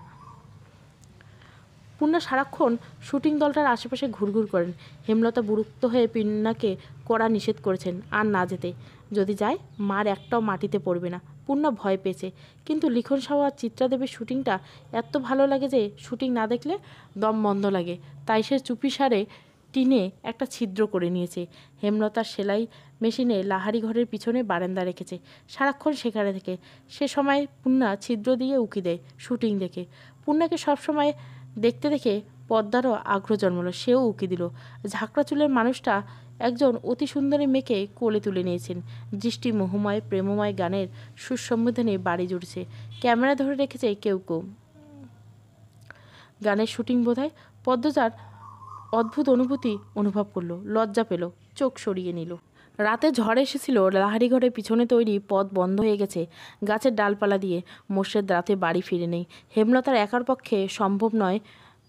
Speaker 1: পূর্ণা সারাক্ষণ শুটিং দলটার আশেপাশে ঘুরঘুর করেন। হেমলতা বিরক্ত হয়ে পূর্ণাকে কড়া নিষেধ করেছেন আর না যেতে। যদি যায় মার একটাও মাটিতে পড়বে না। পূর্ণা ভয় পেয়েছে। কিন্তু লিখন সাহু আর চিত্রা দেবীর শুটিংটা এত ভালো লাগে যে শুটিং না দেখলে দম বন্ধ লাগে। তাই সে চুপিসারে টিনে একটা ছিদ্র করে নিয়েছে। হেমলতার সেলাই মেশিনে লাহারি ঘরের পিছনে বারান্দা রেখেছে। সারাক্ষণ সেখানে থেকে সে সময় পূর্ণা ছিদ্র দিয়ে উকি দেয় শুটিং দেখে। পূর্ণাকে সবসময় দেখতে দেখে পদ্মারও আগ্রহ জন্মলো। সেও উকি দিল। ঝাঁকড়া চুলের মানুষটা একজন অতি সুন্দরী মেয়েকে কোলে তুলে নিয়েছেন। দৃষ্টি মোহময় প্রেমময় গানের সুসম্বোধনে বাড়ি জুড়ছে। ক্যামেরা ধরে রেখেছে কেউ কেউ। গানের শুটিং বোধহয়। পদ্মজার অদ্ভুত অনুভূতি অনুভব করলো। লজ্জা পেল, চোখ সরিয়ে নিল। রাতে ঝড় এসেছিল। লাহারি ঘরের পিছনে তৈরি পথ বন্ধ হয়ে গেছে গাছের ডালপালা দিয়ে। মোর্শেদ রাতে বাড়ি ফিরে নেই। হেমলতার একার পক্ষে সম্ভব নয়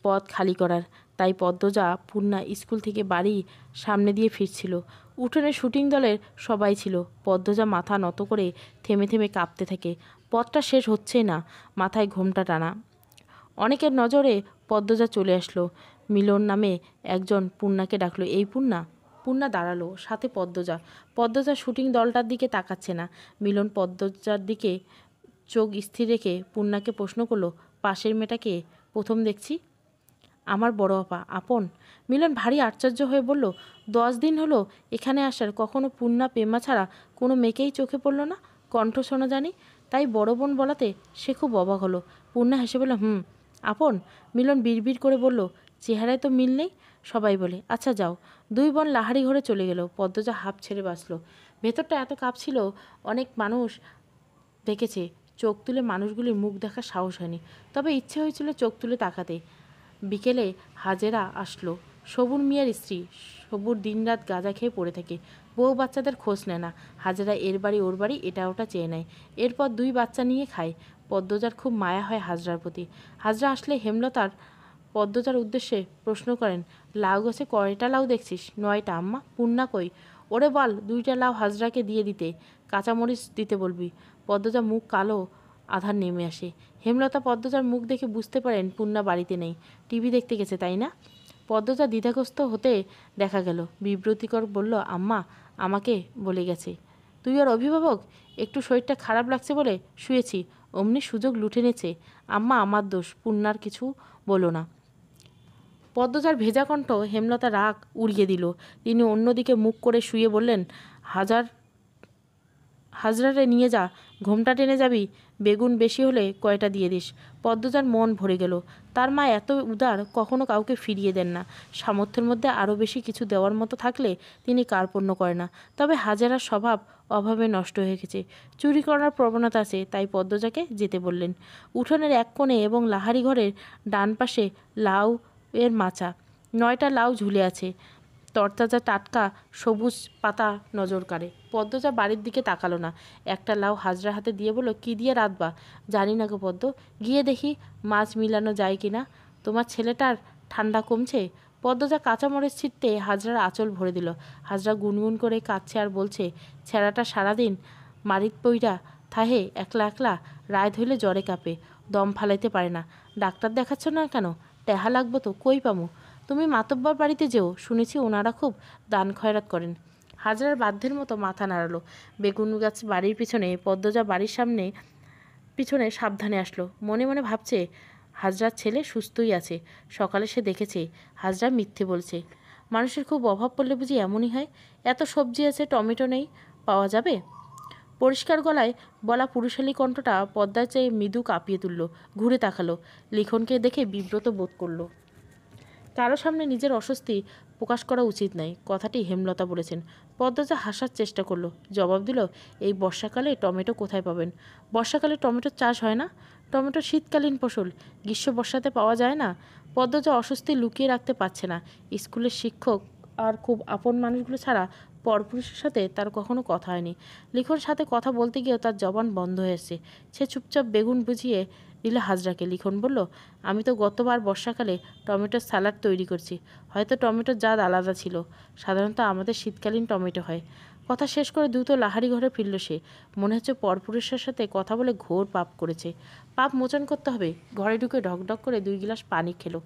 Speaker 1: পথ খালি করার। তাই পদ্মজা পূর্ণা স্কুল থেকে বাড়ি সামনে দিয়ে ফিরছিল। উঠোনে শুটিং দলের সবাই ছিল। পদ্মজা মাথা নত করে থেমে থেমে কাঁপতে থাকে। পথটা শেষ হচ্ছেই না, মাথায় ঘোমটা টানা। অনেকের নজরে পদ্মজা চলে আসলো। মিলন নামে একজন পূর্ণাকে ডাকলো, এই পূর্ণা। পূর্ণা দাঁড়ালো, সাথে পদ্মজা। পদ্মজা শুটিং দলটার দিকে তাকাচ্ছে না। মিলন পদ্মজার দিকে চোখ স্থির রেখে পূর্ণাকে প্রশ্ন করলো, পাশের মেয়েটাকে প্রথম দেখছি? আমার বড় আপা, আপন। মিলন ভারী আশ্চর্য হয়ে বলল, 10 দিন হলো এখানে আসার, কখনো পূর্ণা পেমা ছাড়া কোনো মেয়েকেই চোখে পড়ল না। কণ্ঠ শোনা জানি, তাই বড় বোন বলাতে সে খুব অবাক হলো। পূর্ণা হেসে বলল, আপন। মিলন বিড়বিড় করে বলল, চেহারায় তো মিল নেই। সবাই বলে, আচ্ছা যাও। দুই বোন লাহারি ঘরে চলে গেল। পদ্মজা হাঁপ ছেড়ে বাঁচল। ভেতরটা এত কাঁপছিল, অনেক মানুষ দেখেছে, চোখ তুলে মানুষগুলির মুখ দেখার সাহস হয়নি, তবে ইচ্ছে হয়েছিল চোখ তুলে তাকাতে। বিকেলে হাজেরা আসলো, সবুর মিয়ার স্ত্রী। সবুর দিনরাত গাঁজা খেয়ে পড়ে থাকে, বউ বাচ্চাদের খোঁজ নেয় না। হাজেরা এর বাড়ি ওর বাড়ি এটা ওটা চেয়ে নেয়, এরপর 2 বাচ্চা নিয়ে খায়। পদ্মজার খুব মায়া হয় হাজরার প্রতি। হাজরা আসলে হেমলতার পদ্মজার উদ্দেশ্যে প্রশ্ন করেন, লাউ গাছে কয়টা লাউ দেখছিস? 9টা আম্মা। পূর্ণা কই? ওরে বল 2টা লাউ হাজরাকে দিয়ে দিতে, কাঁচামরিচ দিতে বলবি। পদ্মজা মুখ কালো আধার নেমে আসে। হেমলতা পদ্মজার মুখ দেখে বুঝতে পারেন পূর্ণা বাড়িতে নেই, টিভি দেখতে গেছে, তাই না? পদ্মজা দ্বিধাগ্রস্ত হতে দেখা গেল। বিব্রতিকর বলল, আম্মা আমাকে বলে গেছে তুই ওর অভিভাবক। একটু শরীরটা খারাপ লাগছে বলে শুয়েছি, অমনি সুযোগ লুটে নেছে। আম্মা আমার দোষ, পূর্ণার কিছু বলো না। পদ্মজার ভেজা কণ্ঠ হেমলতা রাগ উড়িয়ে দিল। তিনি অন্যদিকে মুখ করে শুয়ে বললেন, হাজরারে নিয়ে যা, ঘোমটা টেনে যাবি, বেগুন বেশি হলে কয়টা দিয়ে দিস। পদ্মজার মন ভরে গেল। তার মা এত উদার, কখনো কাউকে ফিরিয়ে দেন না। সামর্থ্যের মধ্যে আরও বেশি কিছু দেওয়ার মতো থাকলে তিনি কার্পণ্য করেন না। তবে হাজেরার স্বভাব অভাবে নষ্ট হয়ে গেছে, চুরি করার প্রবণতা আছে, তাই পদ্মজাকে যেতে বললেন। উঠোনের এক কোণে এবং লাহারি ঘরের ডান পাশে লাউ এর মাচা, 9টা লাউ ঝুলে আছে, তরতাজা টাটকা সবুজ পাতা নজর কাড়ে। পদ্মজা বাড়ির দিকে তাকালো না। একটা লাউ হাজরা হাতে দিয়ে বলল, কি দিয়ে রাঁধবা? জানি না গো পদ্ম, গিয়ে দেখি মাছ মিলানো যায় কি না। তোমার ছেলেটার ঠান্ডা কমছে? পদ্মজা কাঁচামরিচ ছিটতে হাজরার আঁচল ভরে দিল। হাজরা গুনগুন করে কাঁদছে আর বলছে, ছেঁড়াটা সারাদিন মারিত পইরা থাহে একলা একলা, রায় ধইলে জ্বরে কাঁপে, দম ফালাইতে পারে না। ডাক্তার দেখাচ্ছ না কেন? টেহা লাগবো তো, কই পামু? তুমি মাতব্বর বাড়িতে যেও, শুনেছি ওনারা খুব দান খয়রাত করেন। হাজরার বাধ্যের মতো মাথা নাড়ালো। বেগুন গাছ বাড়ির পিছনে, পদ্মজা বাড়ির সামনে পিছনে সাবধানে আসলো। মনে মনে ভাবছে, হাজরার ছেলে সুস্থই আছে, সকালে সে দেখেছে। হাজরা মিথ্যে বলছে। মানুষের খুব অভাব পড়লে বুঝি এমনই হয়। এত সবজি আছে, টমেটো নেই, পাওয়া যাবে? পরিষ্কার গলায় বলা পুরুষালী কণ্ঠটা পদ্মার চেয়ে মৃদু কাঁপিয়ে তুলল। ঘুরে তাকালো, লিখনকে দেখে বিব্রত বোধ করলো। কারো সামনে নিজের অস্বস্তি প্রকাশ করা উচিত নয়, কথাটি হেমলতা বলেছেন। পদ্মজা হাসার চেষ্টা করলো, জবাব দিল, এই বর্ষাকালে টমেটো কোথায় পাবেন? বর্ষাকালে টমেটোর চাষ হয় না। টমেটো শীতকালীন ফসল, গ্রীষ্ম বর্ষাতে পাওয়া যায় না। পদ্মজা অস্বস্তি লুকিয়ে রাখতে পারছে না। স্কুলের শিক্ষক আর খুব আপন মানুষগুলো ছাড়া পরপুরুষের সাথে তার কখনো কথা হয়নি। লিখন সাথে কথা বলতে গিয়েও তার জবান বন্ধ হয়েছে। সে চুপচাপ বেগুন বুঝিয়ে দিল হাজরাকে। লিখন বলল, আমি তো গতবার বর্ষাকালে টমেটোর স্যালাড তৈরি করছি, হয়তো টমেটোর জাত আলাদা ছিল, সাধারণত আমাদের শীতকালীন টমেটো হয়। কথা শেষ করে দ্রুত লাহারি ঘরে ফিরল সে। মনে হচ্ছে পরপুরুষের সাথে কথা বলে ঘোর পাপ করেছে, পাপ মোচন করতে হবে। ঘরে ঢুকে ঢকঢক করে 2 গ্লাস পানি খেলো।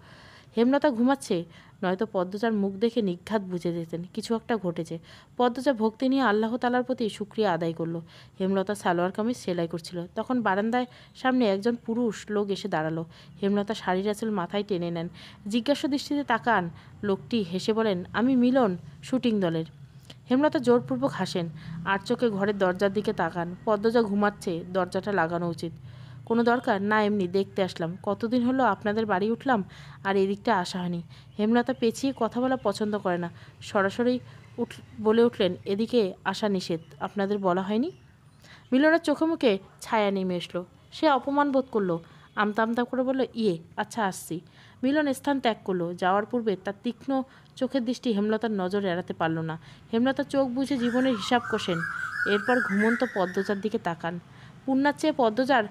Speaker 1: হেমলতা ঘুমাচ্ছে, নয়তো পদ্মজার মুখ দেখে নিঘাত বুঝে যেতেন কিছু একটা ঘটেছে। পদ্মজা ভক্তি নিয়ে আল্লাহ তালার প্রতি শুকরিয়া আদায় করলো। হেমলতা সালোয়ার কামিজ সেলাই করছিল, তখন বারান্দায় সামনে একজন পুরুষ লোক এসে দাঁড়ালো। হেমলতা শাড়ির আঁচল মাথায় টেনে নেন, জিজ্ঞাসা দৃষ্টিতে তাকান। লোকটি হেসে বলেন, আমি মিলন, শুটিং দলের। হেমলতা জোরপূর্বক হাসেন, আর চোখে ঘরের দরজার দিকে তাকান। পদ্মজা ঘুমাচ্ছে, দরজাটা লাগানো উচিত। কোনো দরকার না, এমনি দেখতে আসলাম। কতদিন হলো আপনাদের বাড়ি উঠলাম আর এদিকটা আসা হয়নি। হেমলতা পেঁচিয়ে কথা বলা পছন্দ করে না, সরাসরি বলে উঠলেন, এদিকে আসা নিষেধ, আপনাদের বলা হয়নি? মিলনের চোখে মুখে ছায়া নেমে এসলো। সে অপমান বোধ করলো, আমতা আমতা করে বলল, আচ্ছা আসছি। মিলন স্থান ত্যাগ করলো। যাওয়ার পূর্বে তার তীক্ষ্ণ চোখের দৃষ্টি হেমলতার নজর এড়াতে পারল না। হেমলতা চোখ বুঝে জীবনের হিসাব কষেন, এরপর ঘুমন্ত পদ্মজার দিকে তাকান। পূর্ণার চেয়ে পদ্মজার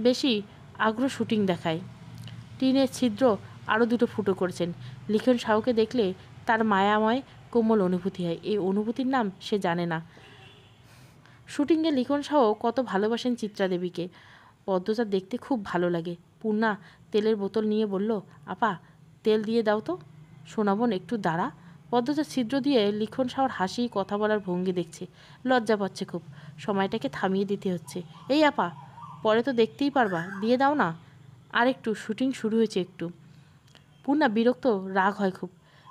Speaker 1: বেশি আগ্রহ শুটিং দেখায়। টিনের ছিদ্র আরও 2টো ফুটো করেছেন। লিখন সাহুকে দেখলে তার মায়াময় কোমল অনুভূতি হয়। এই অনুভূতির নাম সে জানে না। শুটিংয়ে লিখন সহ কত ভালোবাসেন চিত্রাদেবীকে। পদ্মজা দেখতে খুব ভালো লাগে। পূর্ণা তেলের বোতল নিয়ে বলল, আপা তেল দিয়ে দাও তো। সোনাবন একটু দাঁড়া। পদ্মজা ছিদ্র দিয়ে লিখন সাহর হাসি, কথা বলার ভঙ্গি দেখছে। লজ্জা পাচ্ছে খুব। সময়টাকে থামিয়ে দিতে হচ্ছে। এই আপা, পরে তো দেখতেই পারবা, দিয়ে দাও না। আর একটু, শুটিং শুরু হয়েছে একটু। পূর্ণা বিরক্ত, রাগ হয় খুব।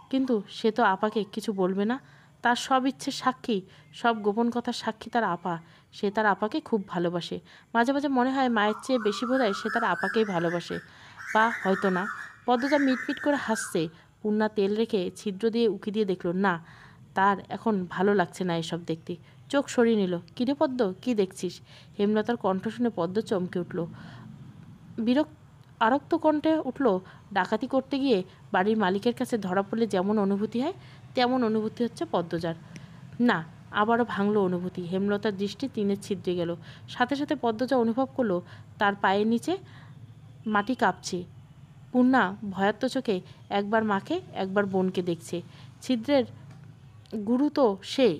Speaker 1: কিন্তু সে তো আপাকে কিছু বলবে না। তার সব ইচ্ছের সাক্ষী, সব গোপন কথার সাক্ষী তার আপা। সে তার আপাকে খুব ভালোবাসে। মাঝে মাঝে মনে হয় মায়ের চেয়ে বেশি বোধহয় সে তার আপাকেই ভালোবাসে। বা হয়তো না। পদ্মজা মিটমিট করে হাসছে। পূর্ণা তেল রেখে ছিদ্র দিয়ে উকি দিয়ে দেখল, না, তার এখন ভালো লাগছে না এসব দেখতে। চোখ সরিয়ে নিল। কিরে পদ্ম, কি দেখছিস? হেমলতার কণ্ঠ শুনে পদ্ম চমকে উঠল। আরক্ত কণ্ঠে উঠল, ডাকাতি করতে গিয়ে বাড়ির মালিকের কাছে ধরা পড়লে যেমন অনুভূতি হয়, তেমন অনুভূতি হচ্ছে পদ্মজার। না, আবারও ভাঙল অনুভূতি। হেমলতার দৃষ্টি টিনের ছিদ্রে গেল। সাথে সাথে পদ্মজা অনুভব করলো তার পায়ের নিচে মাটি কাঁপছে। পূর্ণা ভয়ার্ত চোখে একবার মাকে একবার বোনকে দেখছে। ছিদ্রের গুরু তো সেই।